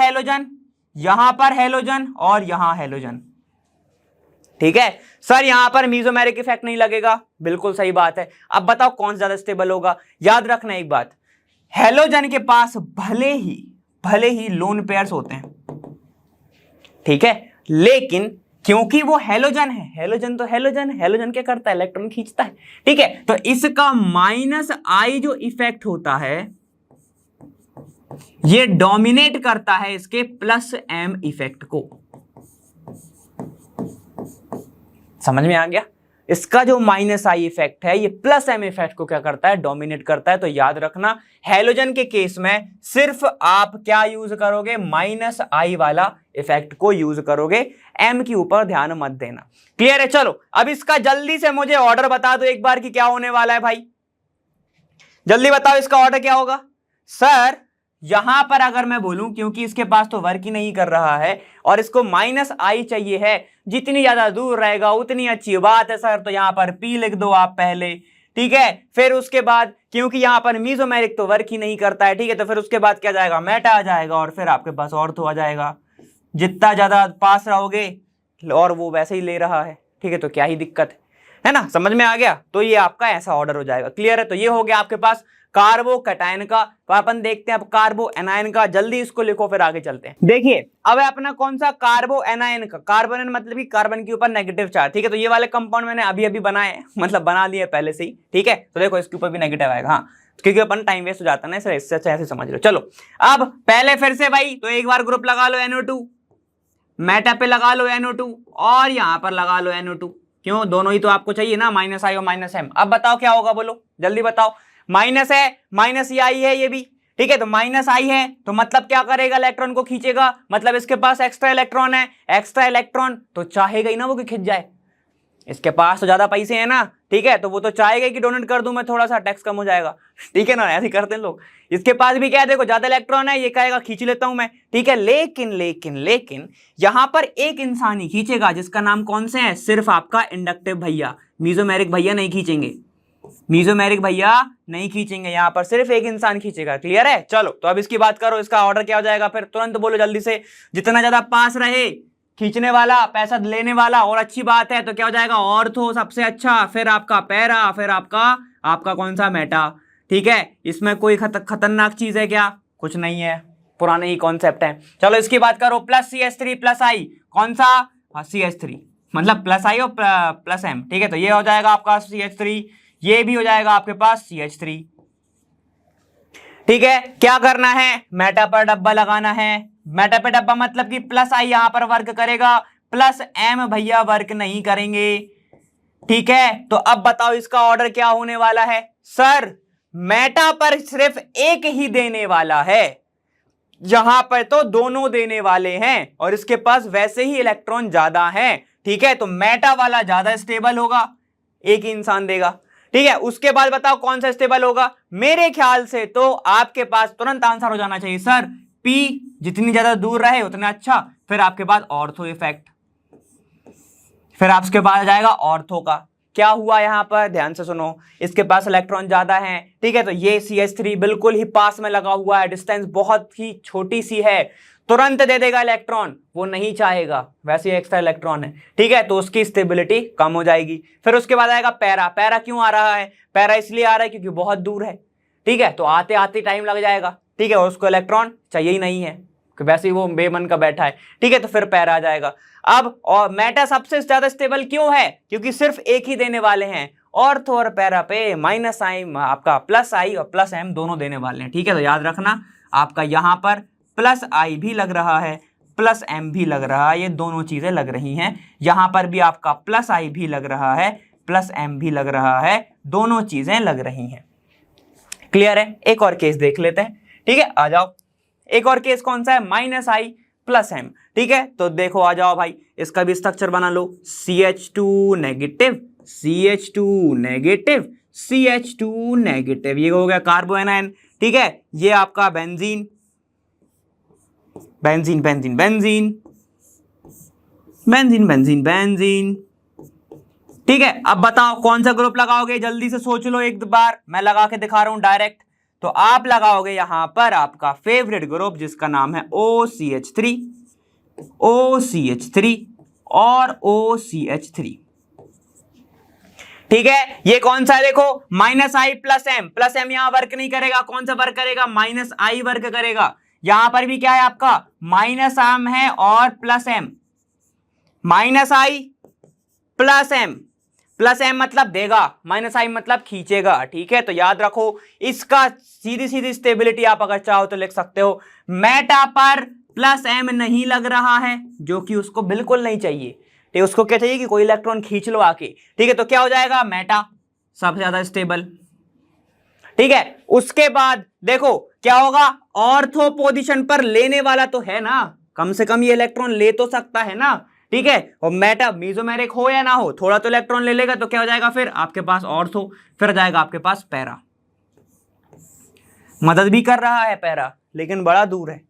[SPEAKER 1] हैलोजन और यहां हैलोजन। ठीक है सर, यहां पर मीजोमेरिक इफेक्ट नहीं लगेगा, बिल्कुल सही बात है। अब बताओ कौन ज्यादा स्टेबल होगा। याद रखना एक बात, हैलोजन के पास भले ही लोन पेयर्स होते हैं, ठीक है, लेकिन क्योंकि वो हैलोजन है, हैलोजन क्या करता है, इलेक्ट्रॉन खींचता है। ठीक है, तो इसका माइनस आई जो इफेक्ट होता है ये डोमिनेट करता है इसके प्लस एम इफेक्ट को। समझ में आ गया। इसका जो माइनस आई इफेक्ट है ये प्लस एम इफेक्ट को क्या करता है, डोमिनेट करता है। तो याद रखना हैलोजन के केस में सिर्फ आप क्या यूज करोगे, माइनस आई वाला इफेक्ट को यूज करोगे, एम के ऊपर ध्यान मत देना। क्लियर है। चलो अब इसका जल्दी से मुझे ऑर्डर बता दो एक बार कि क्या होने वाला है भाई, जल्दी बताओ इसका ऑर्डर क्या होगा। सर यहां पर अगर मैं बोलूं, क्योंकि इसके पास तो वर्क ही नहीं कर रहा है और इसको -i चाहिए है, जितनी ज्यादा दूर रहेगा उतनी अच्छी बात है सर, तो यहां पर p लिख दो आप पहले, ठीक है। फिर उसके बाद क्योंकि यहां पर मीजोमेरिक तो वर्क ही नहीं करता है, ठीक है, तो फिर उसके बाद क्या जाएगा, मेटा आ जाएगा और फिर आपके पास ऑर्थो आ जाएगा। जितना ज्यादा पास रहोगे और वो वैसे ही ले रहा है, ठीक है, तो क्या ही दिक्कत है ना, समझ में आ गया। तो ये आपका ऐसा ऑर्डर हो जाएगा, क्लियर है। तो ये हो गया आपके पास कार्बो कैटायन का। तो अपन देखते हैं अब कार्बो एनायन का, जल्दी इसको लिखो फिर आगे चलते हैं। देखिए अब है अपना कौन सा, कार्बो एनायन का। कार्बो एनायन मतलब कि कार्बन के ऊपर नेगेटिव चार्ज, ठीक है। तो ये वाले कंपाउंड मैंने अभी अभी बनाए, मतलब बना लिए पहले से ही, ठीक है। तो देखो इसके ऊपर भी नेगेटिव आएगा, हाँ, क्योंकि अपन टाइम वेस्ट हो जाता है ना, इससे ऐसे समझ लो। चलो अब पहले फिर से भाई, तो एक बार ग्रुप लगा लो NO2, मेटा पे लगा लो NO2 और यहां पर लगा लो NO2। क्यों, दोनों ही तो आपको चाहिए ना, -i और -m। अब बताओ क्या होगा, बोलो जल्दी बताओ। माइनस है, -i है ये भी, ठीक है। तो -i है तो मतलब क्या करेगा, इलेक्ट्रॉन को खींचेगा, मतलब इसके पास एक्स्ट्रा इलेक्ट्रॉन है, एक्स्ट्रा इलेक्ट्रॉन तो चाहेगा ही ना वो कि खिंच जाए, इसके पास तो ज्यादा पैसे हैं ना, ठीक है, तो वो तो चाहेगा कि डोनेट कर दूं मैं, थोड़ा सा टैक्स कम हो जाएगा, ठीक है ना, ऐसे करते हैं लोग। इसके पास भी क्या है, देखो ज्यादा इलेक्ट्रॉन है, ये कहेगा खींच लेता हूं मैं, ठीक है। लेकिन लेकिन लेकिन यहां पर एक इंसान ही खींचेगा, जिसका नाम कौन से है, सिर्फ आपका इंडक्टिव भैया, मीजोमेरिक भैया नहीं खींचेंगे, मीजोमेरिक भैया नहीं खींचेंगे, यहां पर सिर्फ एक इंसान खींचेगा, क्लियर है। चलो तो अब इसकी बात करो, इसका ऑर्डर क्या हो जाएगा, फिर तुरंत बोलो जल्दी से, जितना ज्यादा पास रहे खींचने वाला पैसा लेने वाला, और अच्छी बात है तो क्या हो जाएगा, ऑर्थो सबसे अच्छा, फिर आपका पैरा, फिर आपका कौन सा, मेटा, ठीक है। इसमें कोई खतरनाक चीज है क्या, कुछ नहीं है, पुराने ही कॉन्सेप्ट है। चलो इसकी बात करो, +CH3 +i, कौन सा, CH3 मतलब +i और +m, ठीक है। तो ये हो जाएगा आपका CH3, ये भी हो जाएगा आपके पास CH3, ठीक है। क्या करना है, मेटा पर डब्बा लगाना है, मेटा पे डब्बा मतलब कि +i यहां पर वर्क करेगा, +m भैया वर्क नहीं करेंगे, ठीक है। तो अब बताओ इसका ऑर्डर क्या होने वाला है, सर मेटा पर सिर्फ एक ही देने वाला है, यहां पर तो दोनों देने वाले हैं और इसके पास वैसे ही इलेक्ट्रॉन ज्यादा है, ठीक है। तो मेटा वाला ज्यादा स्टेबल होगा, एक ही इंसान देगा, ठीक है। उसके बाद बताओ कौन सा स्टेबल होगा, मेरे ख्याल से तो आपके पास तुरंत आंसर हो जाना चाहिए सर, P जितनी ज्यादा दूर रहे उतना अच्छा। फिर आपके पास ऑर्थो इफेक्ट, फिर आपके पास आ जाएगा ऑर्थो का। क्या हुआ यहां पर, ध्यान से सुनो, इसके पास इलेक्ट्रॉन ज्यादा है, ठीक है। तो ये CH3 बिल्कुल ही पास में लगा हुआ है, डिस्टेंस बहुत ही छोटी सी है, तुरंत दे देगा इलेक्ट्रॉन, वो नहीं चाहेगा, वैसे एक्स्ट्रा इलेक्ट्रॉन है, ठीक है। तो उसकी स्टेबिलिटी कम हो जाएगी। फिर उसके बाद आएगा पैरा। पैरा क्यों आ रहा है, पैरा इसलिए आ रहा है क्योंकि बहुत दूर है, ठीक है, तो आते आते टाइम लग जाएगा, ठीक है, और उसको इलेक्ट्रॉन चाहिए ही नहीं है, वैसे ही वो बेमन का बैठा है, ठीक है। तो फिर पैरा आ जाएगा। अब और मेटा सबसे ज्यादा स्टेबल क्यों है, क्योंकि सिर्फ एक ही देने वाले हैं, ऑर्थो और पैरा पे -i आपका +i और +m दोनों देने वाले हैं, ठीक है। तो याद रखना आपका यहां पर +i भी लग रहा है, +m भी लग रहा है, ये दोनों चीजें लग रही हैं, यहां पर भी आपका +i भी लग रहा है, +m भी लग रहा है, दोनों चीजें लग रही हैं, क्लियर है। एक और केस देख लेते हैं, ठीक है, आ जाओ। एक और केस कौन सा है, -i +m, ठीक है। तो देखो आ जाओ भाई, इसका भी स्ट्रक्चर बना लो, CH2 negative, CH2 negative, CH2 negative, ये हो गया कार्बो एनायन, ठीक है। ये आपका benzene, benzene benzene benzene benzene benzene benzene, ठीक है। अब बताओ कौन सा ग्रुप लगाओगे, जल्दी से सोच लो एक बार, मैं लगा के दिखा रहा हूं डायरेक्ट। तो आप लगाओगे यहां पर आपका फेवरेट ग्रुप, जिसका नाम है OCH3, OCH3 और OCH3, ठीक है। ये कौन सा है, देखो -i +m यहां वर्क नहीं करेगा, कौन सा वर्क करेगा, -i वर्क करेगा। यहां पर भी क्या है आपका -m है और +m, -i +m मतलब देगा, -i मतलब खींचेगा, ठीक है। तो याद रखो इसका सीधी सीधी स्टेबिलिटी आप अगर चाहो तो लिख सकते हो, मेटा पर +m नहीं लग रहा है, जो कि उसको बिल्कुल नहीं चाहिए, ठीक है। उसको क्या चाहिए कि कोई इलेक्ट्रॉन खींच लो आके, ठीक है। तो क्या हो जाएगा, मेटा सबसे ज्यादा स्टेबल, ठीक है। उसके बाद देखो क्या होगा, ऑर्थो पोजीशन पर लेने वाला तो है ना, कम से कम ये इलेक्ट्रॉन ले तो सकता है ना, ठीक है। और मेटा मीजोमेरिक हो या ना हो, थोड़ा तो इलेक्ट्रॉन ले लेगा, तो क्या हो जाएगा फिर आपके पास ऑर्थो, फिर जाएगा आपके पास पैरा, मदद भी कर रहा है पैरा, लेकिन बड़ा दूर है,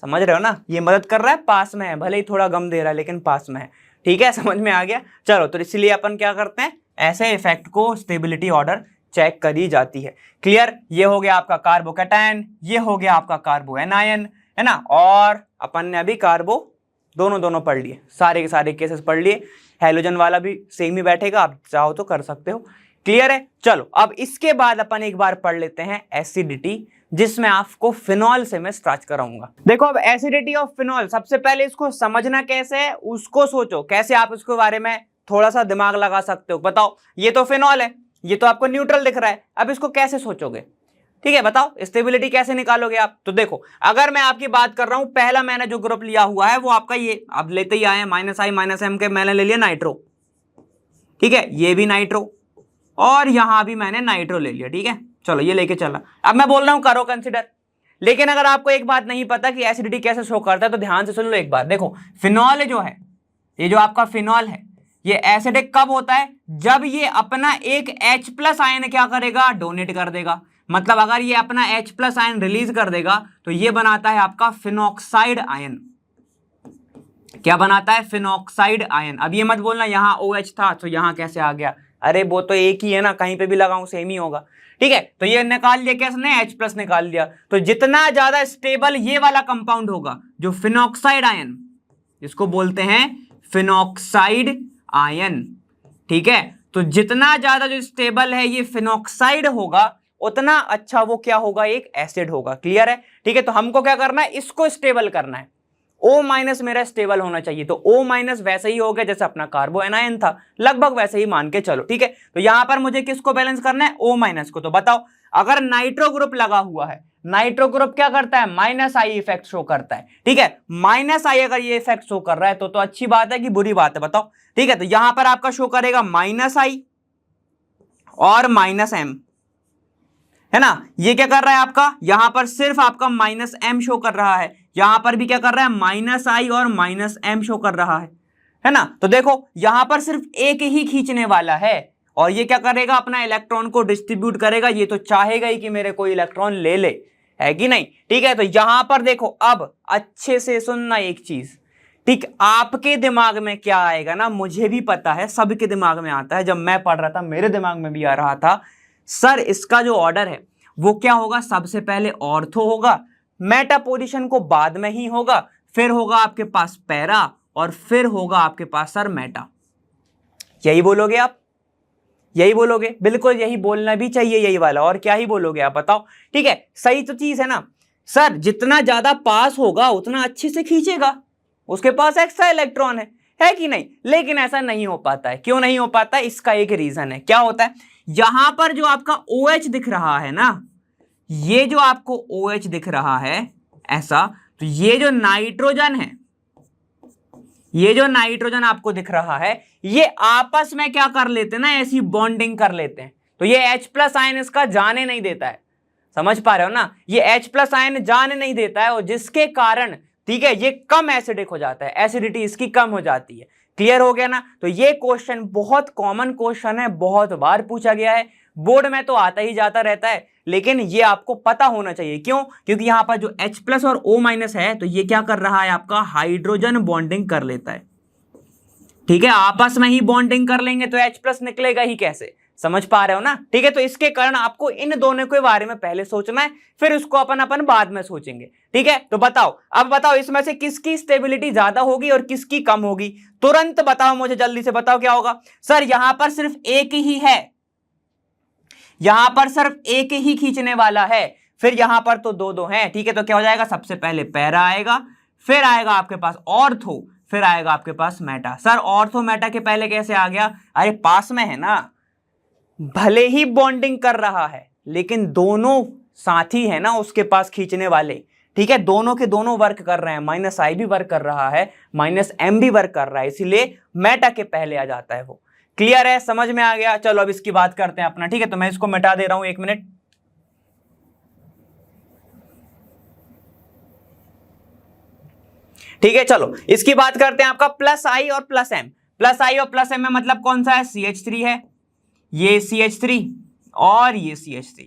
[SPEAKER 1] समझ रहे हो ना, ये मदद कर रहा है, पास में है, भले ही थोड़ा गम दे रहा है लेकिन पास में है। ठीक है, समझ में आ गया। चलो, तो इसलिए अपन क्या करते हैं, ऐसे इफेक्ट को स्टेबिलिटी ऑर्डर चेक करी जाती है। क्लियर, ये हो गया आपका कार्बोकैटायन, ये हो गया आपका कार्बो एनायन, है ना, और अपन ने अभी कार्बो दोनों पढ़ लिए, सारे के सारे केसेस पढ़ लिए। हैलोजन वाला भी सेम ही बैठेगा, आप चाहो तो कर सकते हो। क्लियर है। चलो, अब इसके बाद अपन एक बार पढ़ लेते हैं एसिडिटी, जिसमें आपको फिनॉल से मैं स्टार्ट कराऊंगा। देखो, अब एसिडिटी ऑफ फिनॉल, सबसे पहले इसको समझना कैसे है उसको सोचो, कैसे आप इसके बारे में थोड़ा सा दिमाग लगा सकते हो। बताओ, ये तो फिनॉल है, ये तो आपको न्यूट्रल दिख रहा है, अब इसको कैसे सोचोगे? ठीक है, बताओ स्टेबिलिटी कैसे निकालोगे आप? तो देखो, अगर मैं आपकी बात कर रहा हूं, पहला मैंने जो ग्रुप लिया हुआ है वो आपका ये, अब लेते ही आए -I-M के, मैंने ले लिया नाइट्रो। ठीक है, ये भी नाइट्रो, और यहां भी मैंने नाइट्रो ले लिया। ठीक है, चलो ये लेके चला। अब मैं बोल रहा हूं करो कंसिडर, लेकिन अगर आपको एक बात नहीं पता कि एसिडिटी कैसे शो करता है तो ध्यान से सुन लो एक बार। देखो, फिनॉल जो है, ये जो आपका फिनॉल है, ये एसिडिक कब होता है? जब ये अपना एक H+ आयन क्या करेगा, डोनेट कर देगा। मतलब अगर ये अपना H+ आयन रिलीज कर देगा तो ये बनाता है आपका फिनॉक्साइड आयन। क्या बनाता है? Phenoxide ion. अब ये मत बोलना यहां OH था तो यहां कैसे आ गया, अरे वो तो एक ही है ना, कहीं पे भी लगाऊं सेम ही होगा। ठीक है, तो ये निकाल लिया कैसे, H+ निकाल लिया। तो जितना ज्यादा स्टेबल ये वाला कंपाउंड होगा, जो फिनॉक्साइड आयन, जिसको बोलते हैं फिनॉक्साइड आयन, ठीक है, तो जितना ज्यादा जो स्टेबल है ये फिनॉक्साइड होगा, उतना अच्छा वो क्या होगा, एक एसिड होगा। क्लियर है। ठीक है, तो हमको क्या करना है, इसको स्टेबल करना है। O- मेरा स्टेबल होना चाहिए, तो O- वैसे ही हो गया जैसे अपना कार्बो एनायन था, लगभग वैसे ही मान के चलो। ठीक है, तो यहां पर मुझे किसको बैलेंस करना है, O- को। तो बताओ, अगर नाइट्रो ग्रुप लगा हुआ है, नाइट्रो ग्रुप क्या करता है, -I इफेक्ट शो करता है। ठीक है, -I अगर ये इफेक्ट शो कर रहा है तो अच्छी बात है कि बुरी बात है, बताओ। ठीक है, तो यहां पर आपका शो करेगा -I और -M, है ना। ये क्या कर रहा है आपका, यहां पर सिर्फ आपका -M शो कर रहा है, यहां पर भी क्या कर रहा है, -I और -M शो कर रहा है ना। तो देखो, यहां पर सिर्फ एक ही खींचने वाला है, और ये क्या करेगा, अपना इलेक्ट्रॉन को डिस्ट्रीब्यूट करेगा। ये तो चाहेगा ही कि मेरे कोई इलेक्ट्रॉन ले ले, है कि नहीं। ठीक है, तो यहां पर देखो, अब अच्छे से सुनना एक चीज, ठीक, आपके दिमाग में क्या आएगा ना, मुझे भी पता है, सबके दिमाग में आता है। जब मैं पढ़ रहा था मेरे दिमाग में भी आ रहा था, सर इसका जो ऑर्डर है वो क्या होगा, सबसे पहले ऑर्थो होगा, मेटा पोजीशन को बाद में ही होगा, फिर होगा आपके पास पैरा, और फिर होगा आपके पास सर मेटा। यही बोलोगे आप, यही बोलोगे, बिल्कुल यही बोलना भी चाहिए, यही वाला, और क्या ही बोलोगे आप, बताओ। ठीक है, सही तो चीज है ना। सर जितना ज्यादा पास होगा उतना अच्छे से खींचेगा, उसके पास एक्स्ट्रा इलेक्ट्रॉन है कि नहीं। लेकिन ऐसा नहीं हो पाता है, क्यों नहीं हो पाता है, इसका एक रीजन है। क्या होता है, यहां पर जो आपका OH दिख रहा है ना, ये जो आपको OH दिख रहा है ऐसा, तो ये जो नाइट्रोजन है, ये जो नाइट्रोजन आपको दिख रहा है, ये आपस में क्या कर लेते हैं ना, ऐसी बॉन्डिंग कर लेते हैं। तो ये H+ आयन इसका जाने नहीं देता है, समझ पा रहे हो ना, ये H+ आयन जाने नहीं देता है, और जिसके कारण, ठीक है, ये कम एसिडिक हो जाता है, एसिडिटी इसकी कम हो जाती है। क्लियर हो गया ना। तो ये क्वेश्चन बहुत कॉमन क्वेश्चन है, बहुत बार पूछा गया है, बोर्ड में तो आता ही जाता रहता है, लेकिन ये आपको पता होना चाहिए। क्यों? क्योंकि यहां पर जो H+ और O- है, तो ये क्या कर रहा है, आपका हाइड्रोजन बॉन्डिंग कर लेता है। ठीक है, आपस में ही बॉन्डिंग कर लेंगे तो H+ निकलेगा ही कैसे, समझ पा रहे हो ना। ठीक है, तो इसके कारण आपको इन दोनों के बारे में पहले सोचना है, फिर उसको अपन बाद में सोचेंगे। ठीक है, तो बताओ, अब बताओ इसमें से किसकी स्टेबिलिटी ज्यादा होगी और किसकी कम होगी, तुरंत बताओ मुझे, जल्दी से बताओ क्या होगा। सर यहां पर सिर्फ एक ही है, यहां पर सिर्फ एक ही खींचने वाला है, फिर यहां पर तो दो हैं। ठीक है, तो क्या हो जाएगा, सबसे पहले पैरा आएगा, फिर आएगा आपके पास ऑर्थो, फिर आएगा आपके पास मेटा। सर ऑर्थो मेटा के पहले कैसे आ गया, अरे पास में है ना, भले ही बॉन्डिंग कर रहा है लेकिन दोनों साथी है ना उसके पास खींचने वाले। ठीक है, दोनों के दोनों वर्क कर रहे हैं, -I भी वर्क कर रहा है, -M भी वर्क कर रहा है, इसीलिए मेटा के पहले आ जाता है वो। क्लियर है, समझ में आ गया। चलो अब इसकी बात करते हैं अपना। ठीक है, तो मैं इसको मिटा दे रहा हूं, 1 मिनट। ठीक है, चलो इसकी बात करते हैं, आपका +I और +M। +I और +M में मतलब कौन सा है, CH3 है, ये CH3 और ये CH3।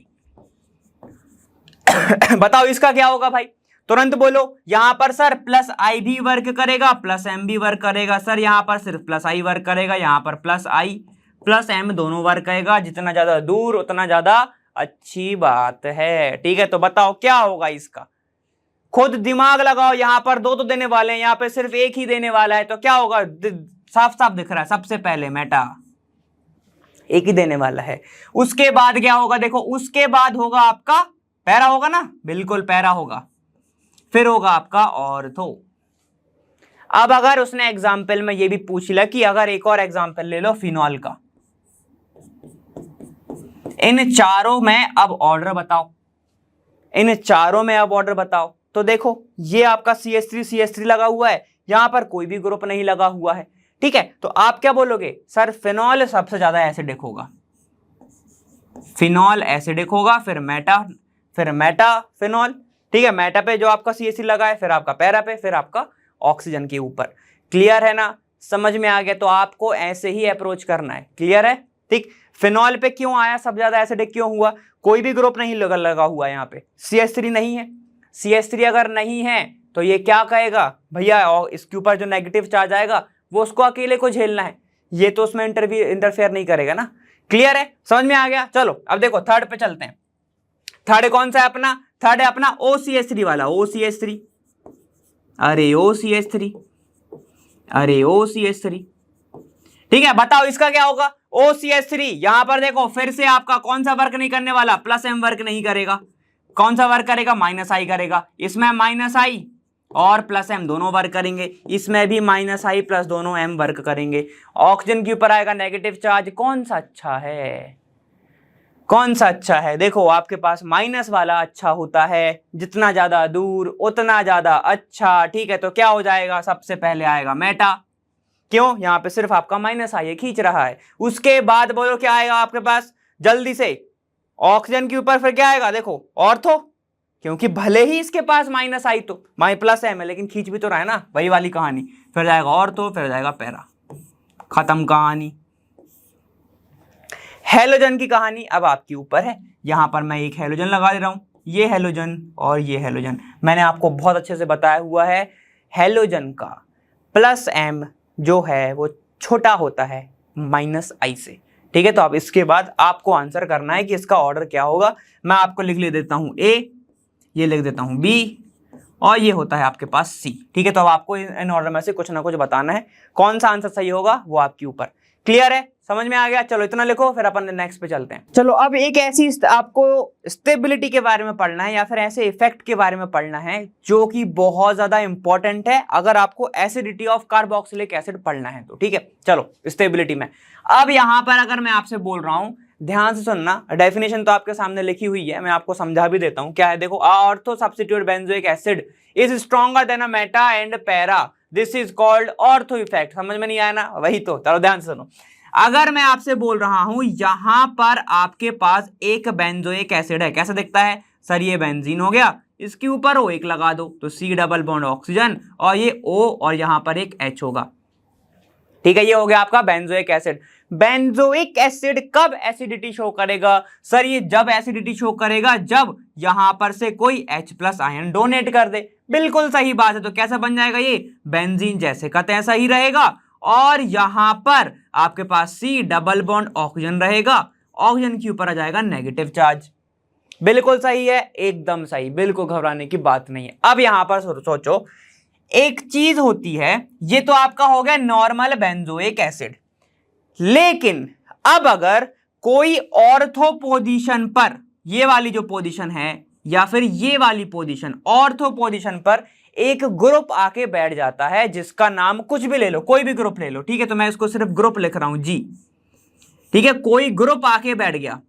[SPEAKER 1] बताओ इसका क्या होगा भाई, तुरंत बोलो। यहां पर सर प्लस आई भी वर्क करेगा, प्लस एम भी वर्क करेगा। सर यहां पर सिर्फ प्लस आई वर्क करेगा, यहां पर प्लस आई प्लस एम दोनों वर्क करेगा। जितना ज्यादा दूर उतना ज्यादा अच्छी बात है, ठीक है। तो बताओ क्या होगा इसका, खुद दिमाग लगाओ। यहां पर दो तो देने वाले हैं, यहां पे सिर्फ एक ही देने वाला है, तो क्या होगा, साफ साफ दिख रहा है। सबसे पहले मेटा एक ही देने वाला है। उसके बाद क्या होगा, देखो उसके बाद होगा आपका पैरा, होगा ना, बिल्कुल पैरा होगा। फिर होगा आपका ऑर्थो। अब अगर उसने एग्जाम्पल में ये भी पूछ लिया कि अगर एक और एग्जाम्पल ले लो फिनॉल का, इन चारों में अब ऑर्डर बताओ, इन चारों में अब ऑर्डर बताओ। तो देखो ये आपका CH3 लगा हुआ है, यहां पर कोई भी ग्रुप नहीं लगा हुआ है, ठीक है। तो आप क्या बोलोगे, सर फिनॉल सबसे ज्यादा एसिडिक होगा, फिनॉल एसिडिक होगा, फिर मेटा फिनॉल, ठीक है। मेटा पे जो आपका CH3 लगा है, फिर आपका पैरा पे, फिर आपका ऑक्सीजन के ऊपर। क्लियर है ना, समझ में आ गया। तो आपको ऐसे ही अप्रोच करना है, क्लियर है, ठीक। फिनॉल पे क्यों आया, सब ज्यादा एसिडिक क्यों हुआ, कोई भी ग्रुप नहीं लगा हुआ है, यहाँ पे CH3 नहीं है। CH3 अगर नहीं है तो ये क्या कहेगा भैया, इसके ऊपर जो नेगेटिव चार्ज आएगा वो उसको अकेले को झेलना है, ये तो उसमें इंटरफेयर नहीं करेगा ना। क्लियर है, समझ में आ गया। चलो अब देखो थर्ड पे चलते हैं। थर्ड कौन सा है अपना, थर्ड है अपना OCH3 वाला, OCH3, अरे OCH3, ठीक है। बताओ इसका क्या होगा, OCH3। यहां पर देखो फिर से आपका कौन सा वर्क नहीं करने वाला, प्लस एम वर्क नहीं करेगा, कौन सा वर्क करेगा, माइनस आई करेगा। इसमें माइनस आई और प्लस एम दोनों वर्क करेंगे, इसमें भी माइनस आई प्लस दोनों एम वर्क करेंगे। ऑक्सीजन के ऊपर आएगा नेगेटिव चार्ज, कौन सा अच्छा है, कौन सा अच्छा है, देखो आपके पास माइनस वाला अच्छा होता है, जितना ज्यादा दूर उतना ज्यादा अच्छा, ठीक है। तो क्या हो जाएगा, सबसे पहले आएगा मेटा, क्यों, यहां पे सिर्फ आपका माइनस आई खींच रहा है। उसके बाद बोलो क्या आएगा आपके पास जल्दी से, ऑक्सीजन के ऊपर फिर क्या आएगा, देखो ऑर्थो, क्योंकि भले ही इसके पास माइनस आई तो प्लस एम है, लेकिन खींच भी तो रहा है ना, वही वाली कहानी। फिर जाएगा ऑर्थो, फिर जाएगा पैरा, खत्म कहानी। हेलोजन की कहानी अब आपके ऊपर है। यहां पर मैं एक हेलोजन लगा दे रहा हूं, ये हेलोजन और ये हेलोजन। मैंने आपको बहुत अच्छे से बताया हुआ है, हेलोजन का प्लस एम जो है वो छोटा होता है माइनस आई से, ठीक है। तो अब इसके बाद आपको आंसर करना है कि इसका ऑर्डर क्या होगा। मैं आपको लिख ले देता हूं A, ये लिख देता हूं B, और ये होता है आपके पास C, ठीक है। तो अब आपको इन ऑर्डर में से कुछ ना कुछ बताना है, कौन सा आंसर सही होगा वो आपके ऊपर। क्लियर है, समझ में आ गया। चलो इतना लिखो, फिर अपन नेक्स्ट पे चलते हैं। चलो अब एक ऐसी आपको स्टेबिलिटी के बारे में पढ़ना है, या फिर ऐसे इफेक्ट के बारे में पढ़ना है जो कि बहुत ज्यादा इंपॉर्टेंट है अगर आपको एसिडिटी ऑफ कार्बोक्सिलिक एसिड पढ़ना है तो, ठीक है। चलो स्टेबिलिटी में अब यहां पर अगर मैं आपसे बोल रहा हूं, ध्यान से सुनना, डेफिनेशन तो आपके सामने लिखी हुई है, मैं आपको समझा भी देता हूं क्या है। देखो, ortho substitute benzoic acid is stronger then a Meta and para, this is called ortho effect. समझ में नहीं आया ना, वही तो। चलो ध्यान से सुनो, अगर मैं आपसे बोल रहा हूं यहां पर आपके पास एक बेंजोइक एसिड है, कैसा दिखता है सर, ये बेंजीन हो गया, इसके ऊपर O1 लगा दो तो C डबल बॉन्ड ऑक्सीजन, और ये O और यहां पर एक H होगा, ठीक है। ये हो गया आपका बेंजोइक एसिड। बेंजोइक एसिड कब एसिडिटी शो करेगा सर, ये जब एसिडिटी शो करेगा जब यहां पर से कोई H प्लस आयन डोनेट कर दे। बिल्कुल सही बात है। तो कैसा बन जाएगा ये, बेंजीन जैसे का तैसा ही रहेगा, और यहां पर आपके पास C डबल बॉन्ड ऑक्सीजन रहेगा, ऑक्सीजन के ऊपर आ जाएगा नेगेटिव चार्ज। बिल्कुल सही है, एकदम सही, बिल्कुल घबराने की बात नहीं है। अब यहां पर सोचो, एक चीज होती है, ये तो आपका हो गया नॉर्मल बेंजोइक एसिड, लेकिन अब अगर कोई ऑर्थो पोजीशन पर, ये वाली जो पोजीशन है या फिर ये वाली पोजीशन, ऑर्थो पोजीशन पर एक ग्रुप आके बैठ जाता है, जिसका नाम कुछ भी ले लो, कोई भी ग्रुप ले लो, ठीक है। तो मैं इसको सिर्फ ग्रुप लिख रहा हूं G, ठीक है। कोई ग्रुप आके बैठ गया,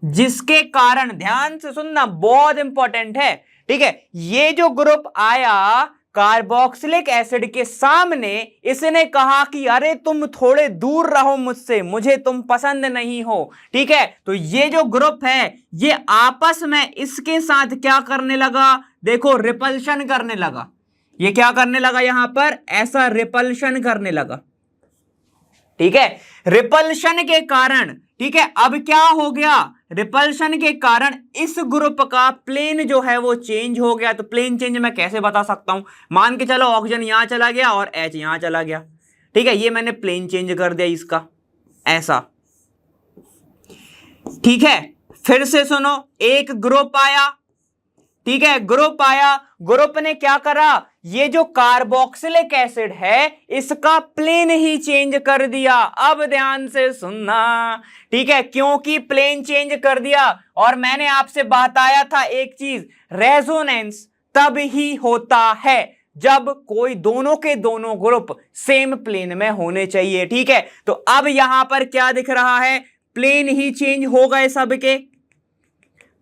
[SPEAKER 1] जिसके कारण, ध्यान से सुनना बहुत इंपॉर्टेंट है, ठीक है, ये जो ग्रुप आया कार्बोक्सिलिक एसिड के सामने, इसने कहा कि अरे तुम थोड़े दूर रहो मुझसे, मुझे तुम पसंद नहीं हो, ठीक है। तो ये जो ग्रुप है ये आपस में इसके साथ क्या करने लगा, देखो रिपल्शन करने लगा। ये क्या करने लगा, यहां पर ऐसा रिपल्शन करने लगा, ठीक है। रिपल्शन के कारण ठीक है, अब क्या हो गया, रिपल्शन के कारण इस ग्रुप का प्लेन जो है वो चेंज हो गया। तो प्लेन चेंज मैं कैसे बता सकता हूं, मान के चलो ऑक्सीजन यहां चला गया और H यहां चला गया, ठीक है, ये मैंने प्लेन चेंज कर दिया इसका ऐसा, ठीक है। फिर से सुनो, एक ग्रुप आया, ठीक है, ग्रुप आया, ग्रुप ने क्या करा, ये जो कार्बोक्सिलिक एसिड है इसका प्लेन ही चेंज कर दिया। अब ध्यान से सुनना, ठीक है, क्योंकि प्लेन चेंज कर दिया, और मैंने आपसे बताया था एक चीज, रेजोनेंस तब ही होता है जब कोई दोनों के दोनों ग्रुप सेम प्लेन में होने चाहिए, ठीक है। तो अब यहां पर क्या दिख रहा है, प्लेन ही चेंज हो गए, सबके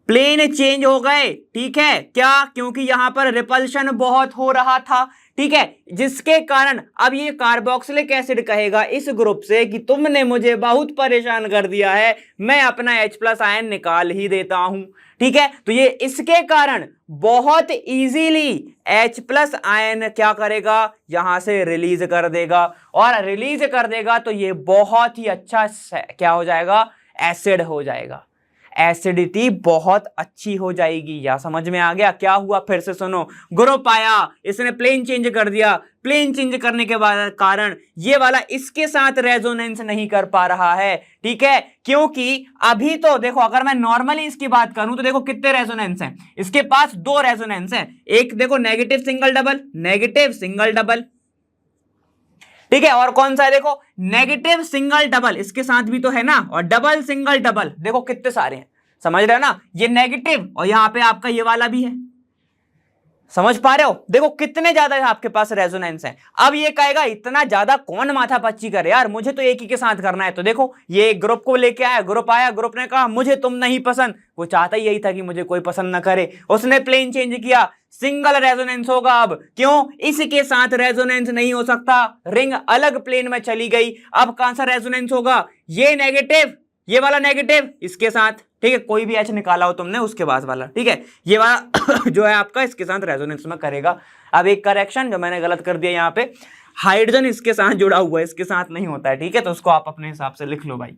[SPEAKER 1] प्लेन चेंज हो गए, ठीक है, क्या, क्योंकि यहां पर रिपल्शन बहुत हो रहा था, ठीक है, जिसके कारण अब ये कार्बोक्सिलिक एसिड कहेगा इस ग्रुप से कि तुमने मुझे बहुत परेशान कर दिया है, मैं अपना H+ आयन निकाल ही देता हूं, ठीक है। तो ये इसके कारण बहुत इजीली H+ आयन क्या करेगा, यहां से रिलीज कर देगा, और रिलीज कर देगा तो ये बहुत ही अच्छा क्या हो जाएगा, एसिड हो जाएगा, एसिडिटी बहुत अच्छी हो जाएगी। या समझ में आ गया क्या हुआ, फिर से सुनो, ग्रुप आया, इसने प्लेन चेंज कर दिया, प्लेन चेंज करने के बाद कारण ये वाला इसके साथ रेजोनेंस नहीं कर पा रहा है, ठीक है, क्योंकि अभी तो देखो, अगर मैं नॉर्मली इसकी बात करूं तो देखो कितने रेजोनेंस हैं, इसके पास 2 रेजोनेंस हैं, एक देखो negative single double, negative single double, ठीक है, और कौन सा है, देखो नेगेटिव सिंगल डबल, इसके साथ भी तो है ना, और डबल सिंगल डबल, देखो कितने सारे हैं, समझ रहे हो ना, ये नेगेटिव और यहां पे आपका ये वाला भी है, समझ पा रहे हो, देखो कितने ज्यादा आपके पास रेजोनेंस है। अब ये कहेगा इतना ज्यादा कौन माथा पच्ची करे यार, मुझे तो एक ही के साथ करना है। तो देखो ये ग्रुप को लेके आया, ग्रुप आया, ग्रुप ने कहा मुझे तुम नहीं पसंद, वो चाहता ही यही था कि मुझे कोई पसंद ना करे, उसने प्लेन चेंज किया, सिंगल रेजोनेंस होगा। अब क्यों, इसके साथ रेजोनेंस नहीं हो सकता, रिंग अलग प्लेन में चली गई, अब कौन सा रेजोनेंस होगा, ये नेगेटिव, ये वाला नेगेटिव इसके साथ, ठीक है, कोई भी H निकाला हो तुमने उसके बाद वाला, ठीक है, ये वाला जो है आपका इसके साथ रेजोनेंस में करेगा। अब एक करेक्शन जो मैंने गलत कर दिया, यहाँ पे हाइड्रोजन इसके साथ जुड़ा हुआ है, इसके साथ नहीं होता है, ठीक है, तो उसको आप अपने हिसाब से लिख लो भाई।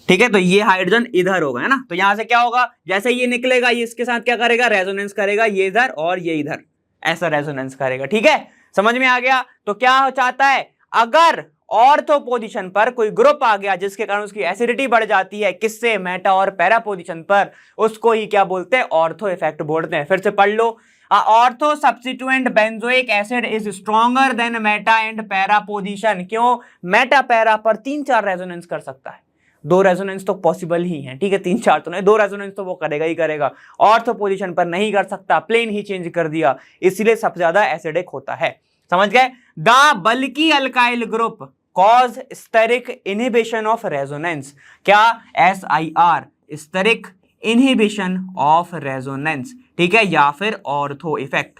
[SPEAKER 1] ठीक है, तो ये हाइड्रोजन इधर होगा, है ना, तो यहां से क्या होगा, जैसे ये निकलेगा ये इसके साथ क्या करेगा, रेजोनेंस करेगा, ये इधर और ये इधर, ऐसा रेजोनेंस करेगा, ठीक है, समझ में आ गया। तो क्या चाहता है, अगर ऑर्थो पोजीशन पर कोई ग्रुप आ गया जिसके कारण उसकी एसिडिटी बढ़ जाती है, किससे, मेटा और पैरा पोजीशन पर, उसको ही क्या बोलते हैं, ऑर्थो इफेक्ट बोलते हैं। फिर से पढ़ लो, ortho substituent benzoic acid is stronger than meta and para position. क्यों, मेटा पैरा पर 3-4 रेजोनेंस कर सकता है, 2 रेजोनेंस तो पॉसिबल ही है, ठीक है, 3-4 तो नहीं, 2 रेजोनेंस तो वो करेगा ही करेगा, ऑर्थो पोजीशन पर नहीं कर सकता, प्लेन ही चेंज कर दिया, इसलिए सबसे ज्यादा एसिडिक होता है, समझ गए। The bulky alkyl group cause steric inhibition of resonance, क्या, SIR, steric inhibition of resonance, ठीक है, या फिर ऑर्थो इफेक्ट,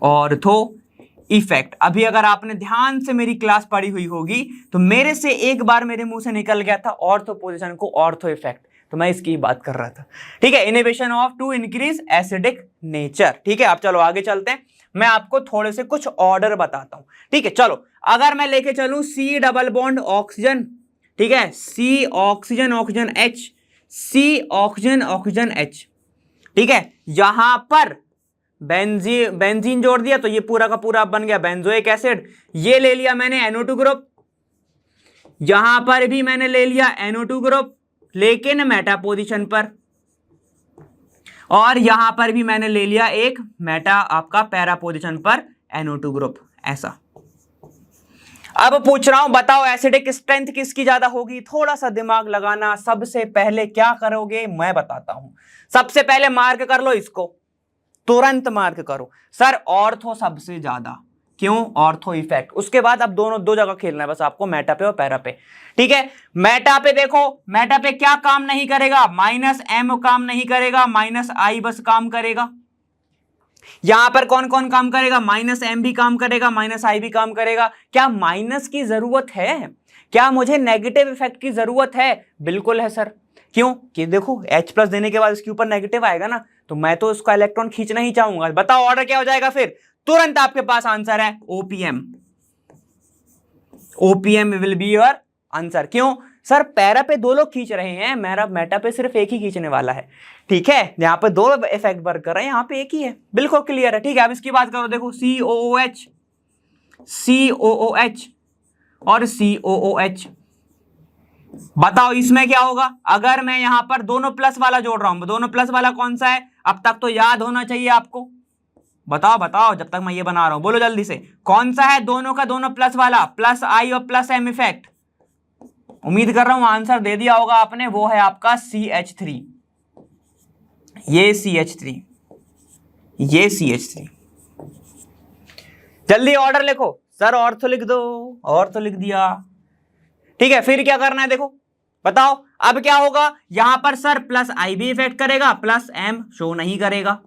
[SPEAKER 1] ऑर्थो इफेक्ट। अभी अगर आपने ध्यान से मेरी क्लास पढ़ी हुई होगी तो मेरे से एक बार मेरे मुंह से निकल गया था ऑर्थो पोजीशन को ऑर्थो इफेक्ट, तो मैं इसकी बात कर रहा था, ठीक है, inhibition of to increase acidic nature, ठीक है। अब चलो आगे चलते हैं, मैं आपको थोड़े से कुछ ऑर्डर बताता हूं, ठीक है। चलो अगर मैं लेके चलूं C डबल बॉन्ड ऑक्सीजन, ठीक है, C oxygen oxygen H, C oxygen oxygen H, ठीक है, यहां पर बेंजीन जोड़ दिया तो ये पूरा का पूरा बन गया बेंजोइक एसिड। ये ले लिया मैंने NO2 ग्रुप, यहां पर भी मैंने ले लिया NO2 ग्रुप लेकिन मेटा पोजीशन पर, और यहां पर भी मैंने ले लिया एक मेटा आपका पैरा पोजीशन पर NO2 ग्रुप, ऐसा। अब पूछ रहा हूं, बताओ एसिडिक स्ट्रेंथ किसकी ज्यादा होगी, थोड़ा सा दिमाग लगाना। सबसे पहले क्या करोगे मैं बताता हूं, सबसे पहले मार्क कर लो इसको, तुरंत मार्क करो, सर ऑर्थो सबसे ज्यादा, क्यों, ऑर्थो इफेक्ट। उसके बाद अब दोनों 2 जगह खेलना है बस आपको, मेटा पे और पैरा पे, ठीक है। मेटा पे देखो, मेटा पे क्या काम नहीं करेगा, -M काम नहीं करेगा, -I बस काम करेगा। यहां पर कौन कौन काम करेगा, -M भी काम करेगा, -I भी काम करेगा। क्या माइनस की जरूरत है, क्या मुझे नेगेटिव इफेक्ट की जरूरत है, बिल्कुल है सर, क्यों, कि देखो H+ देने के बाद इसके ऊपर नेगेटिव आएगा ना, तो मैं तो उसका इलेक्ट्रॉन खींचना ही चाहूंगा। बताओ ऑर्डर क्या हो जाएगा फिर, तुरंत आपके पास आंसर है OPM. OPM will be your answer. क्यों सर? पैरा पे दो लोग खींच रहे हैं, मेरा मेटा पे सिर्फ एक ही खींचने वाला है। ठीक है, यहां पे दो इफेक्ट वर्क कर रहे हैं, यहां पे एक ही है। बिल्कुल क्लियर है। ठीक है, अब इसकी बात करो, देखो COOH, COOH और COOH। बताओ इसमें क्या होगा अगर मैं यहां पर दोनों प्लस वाला जोड़ रहा हूं। दोनों प्लस वाला कौन सा है? अब तक तो याद होना चाहिए आपको। बताओ बताओ, जब तक मैं ये बना रहा हूं बोलो जल्दी से, कौन सा है दोनों का दोनों प्लस वाला? प्लस आई और प्लस एम इफेक्ट। उम्मीद कर रहा हूं आंसर दे दिया होगा आपने, वो है आपका CH3। ये CH3, ये CH3। जल्दी ऑर्डर लिखो सर, और तो लिख दो, और तो लिख दिया। ठीक है, फिर क्या करना है देखो, बताओ अब क्या होगा। यहां पर सर प्लस आई भी इफेक्ट करेगा, प्लस एम शो नहीं करेगा,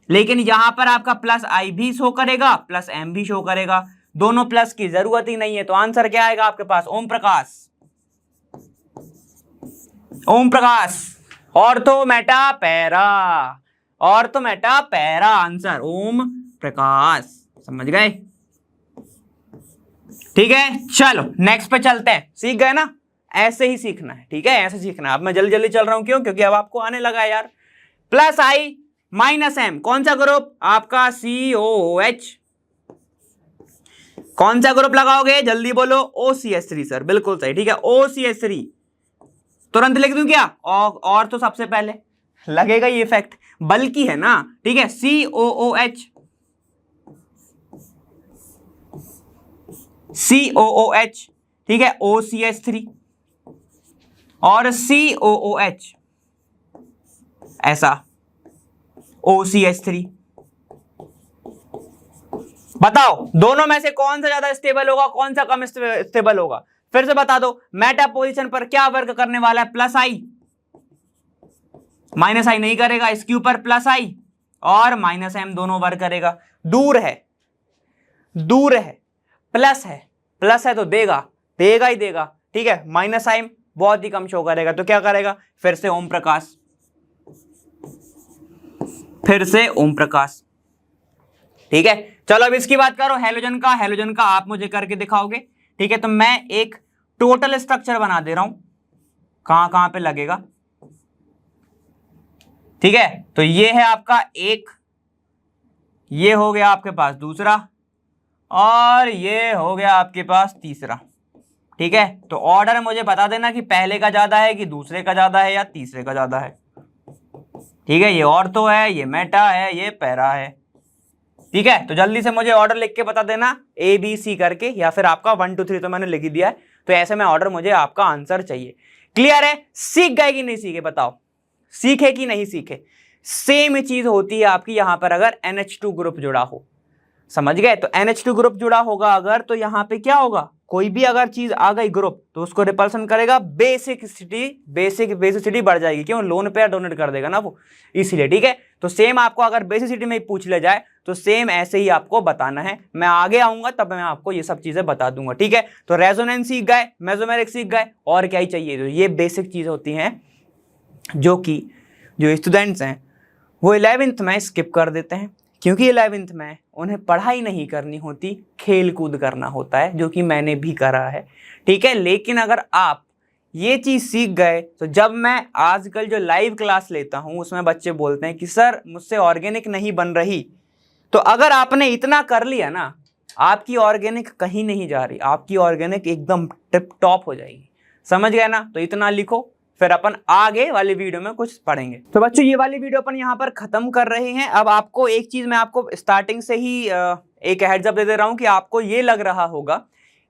[SPEAKER 1] लेकिन यहां पर आपका प्लस आई भी शो करेगा, प्लस एम भी शो करेगा। दोनों प्लस की जरूरत ही नहीं है, तो आंसर क्या आएगा आपके पास? Om Prakash. Om Prakash, ortho meta para, ortho meta para, answer Om Prakash. समझ गए? ठीक है, चलो नेक्स्ट पे चलते हैं। सीख गए ना? ऐसे ही सीखना है। ठीक है, ऐसे सीखना है। अब मैं जल्दी जल्दी चल रहा हूं, क्यों? क्योंकि अब आपको आने लगा है यार। प्लस आई माइनस एम, कौन सा ग्रुप? आपका COOH। कौन सा ग्रुप लगाओगे? जल्दी बोलो। OCH3 सर, बिल्कुल सही। ठीक है, OCH3 तुरंत लिख दूं क्या? और तो सबसे पहले लगेगा ये इफेक्ट, बल्कि है ना। ठीक है, COOH, COOH। ठीक है, OCH3 और COOH, ऐसा OCH3। बताओ दोनों में से कौन सा ज्यादा स्टेबल होगा, कौन सा कम स्टेबल होगा? फिर से बता दो। मेटा पोजीशन पर क्या वर्क करने वाला है? प्लस आई, माइनस आई नहीं करेगा। इसके ऊपर प्लस आई और माइनस एम दोनों वर्क करेगा। दूर है, दूर है, प्लस है, प्लस है तो देगा, देगा ही देगा। ठीक है, माइनस आई बहुत ही कम शो करेगा, तो क्या करेगा? फिर से ओम प्रकाश, फिर से ओम प्रकाश। ठीक है, चलो अब इसकी बात करो हेलोजन का। हेलोजन का आप मुझे करके दिखाओगे। ठीक है, तो मैं एक टोटल स्ट्रक्चर बना दे रहा हूं, कहां कहां पे लगेगा। ठीक है, तो ये है आपका एक, ये हो गया आपके पास दूसरा, और ये हो गया आपके पास तीसरा। ठीक है, तो ऑर्डर मुझे बता देना कि पहले का ज्यादा है कि दूसरे का ज्यादा है या तीसरे का ज्यादा है। ठीक है, ये ऑर्थो है, ये मेटा है, ये पैरा है। ठीक है, तो जल्दी से मुझे ऑर्डर लिख के बता देना ABC करके, या फिर आपका 1 2 3 तो मैंने लिख ही दिया है। तो ऐसे में ऑर्डर मुझे आपका आंसर चाहिए। क्लियर है? सीख गए कि नहीं सीखे? बताओ सीखे कि नहीं सीखे? सेम चीज होती है आपकी यहां पर अगर NH2 ग्रुप जुड़ा हो। समझ गए? तो NH2 ग्रुप जुड़ा होगा अगर, तो यहां पे क्या होगा? कोई भी अगर चीज आ गई ग्रुप, तो उसको रिपल्सन करेगा, बेसिसिटी बढ़ जाएगी। क्यों? लोन पेयर डोनेट कर देगा ना वो, इसीलिए। ठीक है, तो सेम आपको अगर बेसिसिटी में पूछ ले जाए तो सेम ऐसे ही आपको बताना है। मैं आगे आऊंगा तब मैं आपको ये सब चीजें बता दूंगा। ठीक है, तो रेजोनेंस सीख गए, मेसोमेरिक सीख गए, और क्या ही चाहिए। तो ये बेसिक चीज होती हैं जो कि जो स्टूडेंट्स हैं वो 11th में स्किप कर देते हैं, क्योंकि 11th में उन्हें पढ़ाई नहीं करनी होती, खेल कूद करना होता है, जो कि मैंने भी करा है। ठीक है, लेकिन अगर आप ये चीज सीख गए, तो जब मैं आजकल जो लाइव क्लास लेता हूं उसमें बच्चे बोलते हैं कि सर मुझसे ऑर्गेनिक नहीं बन रही, तो अगर आपने इतना कर लिया ना, आपकी ऑर्गेनिक कहीं नहीं जा रही, आपकी ऑर्गेनिक एकदम टिप टॉप हो जाएगी। समझ गए ना? तो इतना लिखो, फिर अपन आगे वाली वीडियो में कुछ पढ़ेंगे। तो बच्चों ये वाली वीडियो अपन यहाँ पर खत्म कर रहे हैं। अब आपको एक चीज मैं आपको स्टार्टिंग से ही एक हेड्स अप दे दे रहा हूँ कि आपको ये लग रहा होगा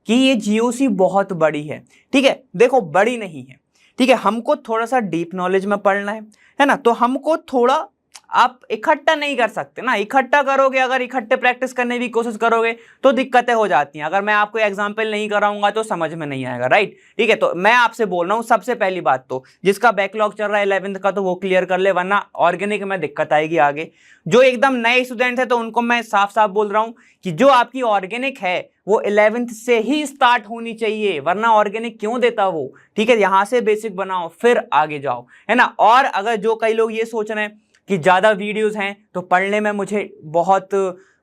[SPEAKER 1] कि ये GOC बहुत बड़ी है। ठीक है, देखो बड़ी नहीं है। ठीक है, हमको थोड़ा सा डीप नॉलेज में पढ़ना है ना, तो हमको थोड़ा, आप इकट्ठा नहीं कर सकते ना। इकट्ठा करोगे, अगर इकट्ठे प्रैक्टिस करने की कोशिश करोगे तो दिक्कतें हो जाती हैं। अगर मैं आपको एग्जांपल नहीं कराऊंगा तो समझ में नहीं आएगा, राइट? ठीक है, तो मैं आपसे बोल रहा हूँ सबसे पहली बात तो जिसका बैकलॉग चल रहा है 11th का, तो वो क्लियर कर ले, वरना ऑर्गेनिक में दिक्कत आएगी आगे। जो एकदम नए स्टूडेंट है तो उनको मैं साफ साफ बोल रहा हूँ कि जो आपकी ऑर्गेनिक है वो 11th से ही स्टार्ट होनी चाहिए, वरना ऑर्गेनिक क्यों देता वो। ठीक है, यहां से बेसिक बनाओ फिर आगे जाओ, है ना। और अगर जो कई लोग ये सोच रहे हैं कि ज़्यादा वीडियोस हैं तो पढ़ने में मुझे बहुत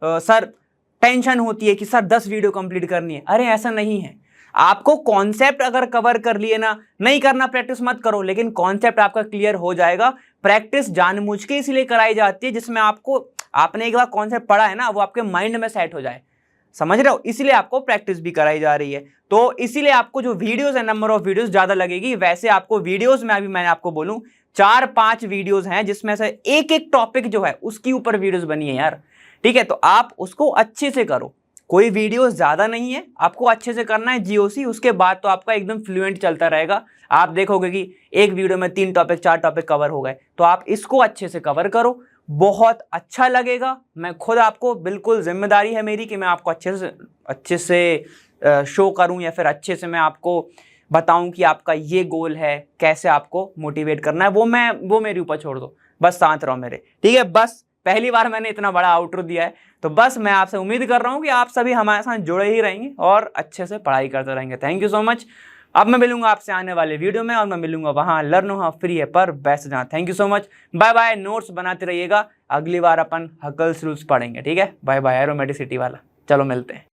[SPEAKER 1] सर टेंशन होती है कि सर 10 वीडियो कंप्लीट करनी है। अरे ऐसा नहीं है, आपको कॉन्सेप्ट अगर कवर कर लिए ना, नहीं करना प्रैक्टिस मत करो, लेकिन कॉन्सेप्ट आपका क्लियर हो जाएगा। प्रैक्टिस जानबूझ के इसलिए कराई जाती है जिसमें आपने एक बार कॉन्सेप्ट पढ़ा है ना, वो आपके माइंड में सेट हो जाए, समझ रहे हो, इसलिए आपको प्रैक्टिस भी कराई जा रही है। तो इसीलिए आपको जो वीडियोस है, नंबर ऑफ वीडियोस ज्यादा लगेगी। वैसे आपको वीडियोस में अभी मैंने आपको बोलूं 4-5 वीडियोस हैं जिसमें से एक एक टॉपिक जो है उसके ऊपर वीडियोस बनी है यार, ठीक है। तो आप उसको अच्छे से करो, कोई वीडियो ज्यादा नहीं है, आपको अच्छे से करना है जीओसी, उसके बाद तो आपका एकदम फ्लुएंट चलता रहेगा। आप देखोगे कि एक वीडियो में 3 टॉपिक 4 टॉपिक कवर हो गए। तो आप इसको अच्छे से कवर करो, बहुत अच्छा लगेगा। मैं खुद आपको, बिल्कुल जिम्मेदारी है मेरी कि मैं आपको अच्छे से शो करूं या फिर अच्छे से मैं आपको बताऊं कि आपका ये गोल है, कैसे आपको मोटिवेट करना है, वो मेरे ऊपर छोड़ दो, बस साथ रहो मेरे, ठीक है। बस पहली बार मैंने इतना बड़ा आउटरो दिया है, तो बस मैं आपसे उम्मीद कर रहा हूं कि आप सभी हमारे साथ जुड़े ही रहेंगे और अच्छे से पढ़ाई करते रहेंगे। Thank you so much. अब मैं मिलूंगा आपसे आने वाले वीडियो में, और मैं मिलूंगा वहां लर्न हो फ्री है पर बेस्ट जहां। Thank you so much, bye bye. Notes बनाते रहिएगा, अगली बार अपन हकल्स रूल्स पढ़ेंगे, ठीक है। Bye bye. एरोमेटिसिटी वाला, चलो मिलते हैं।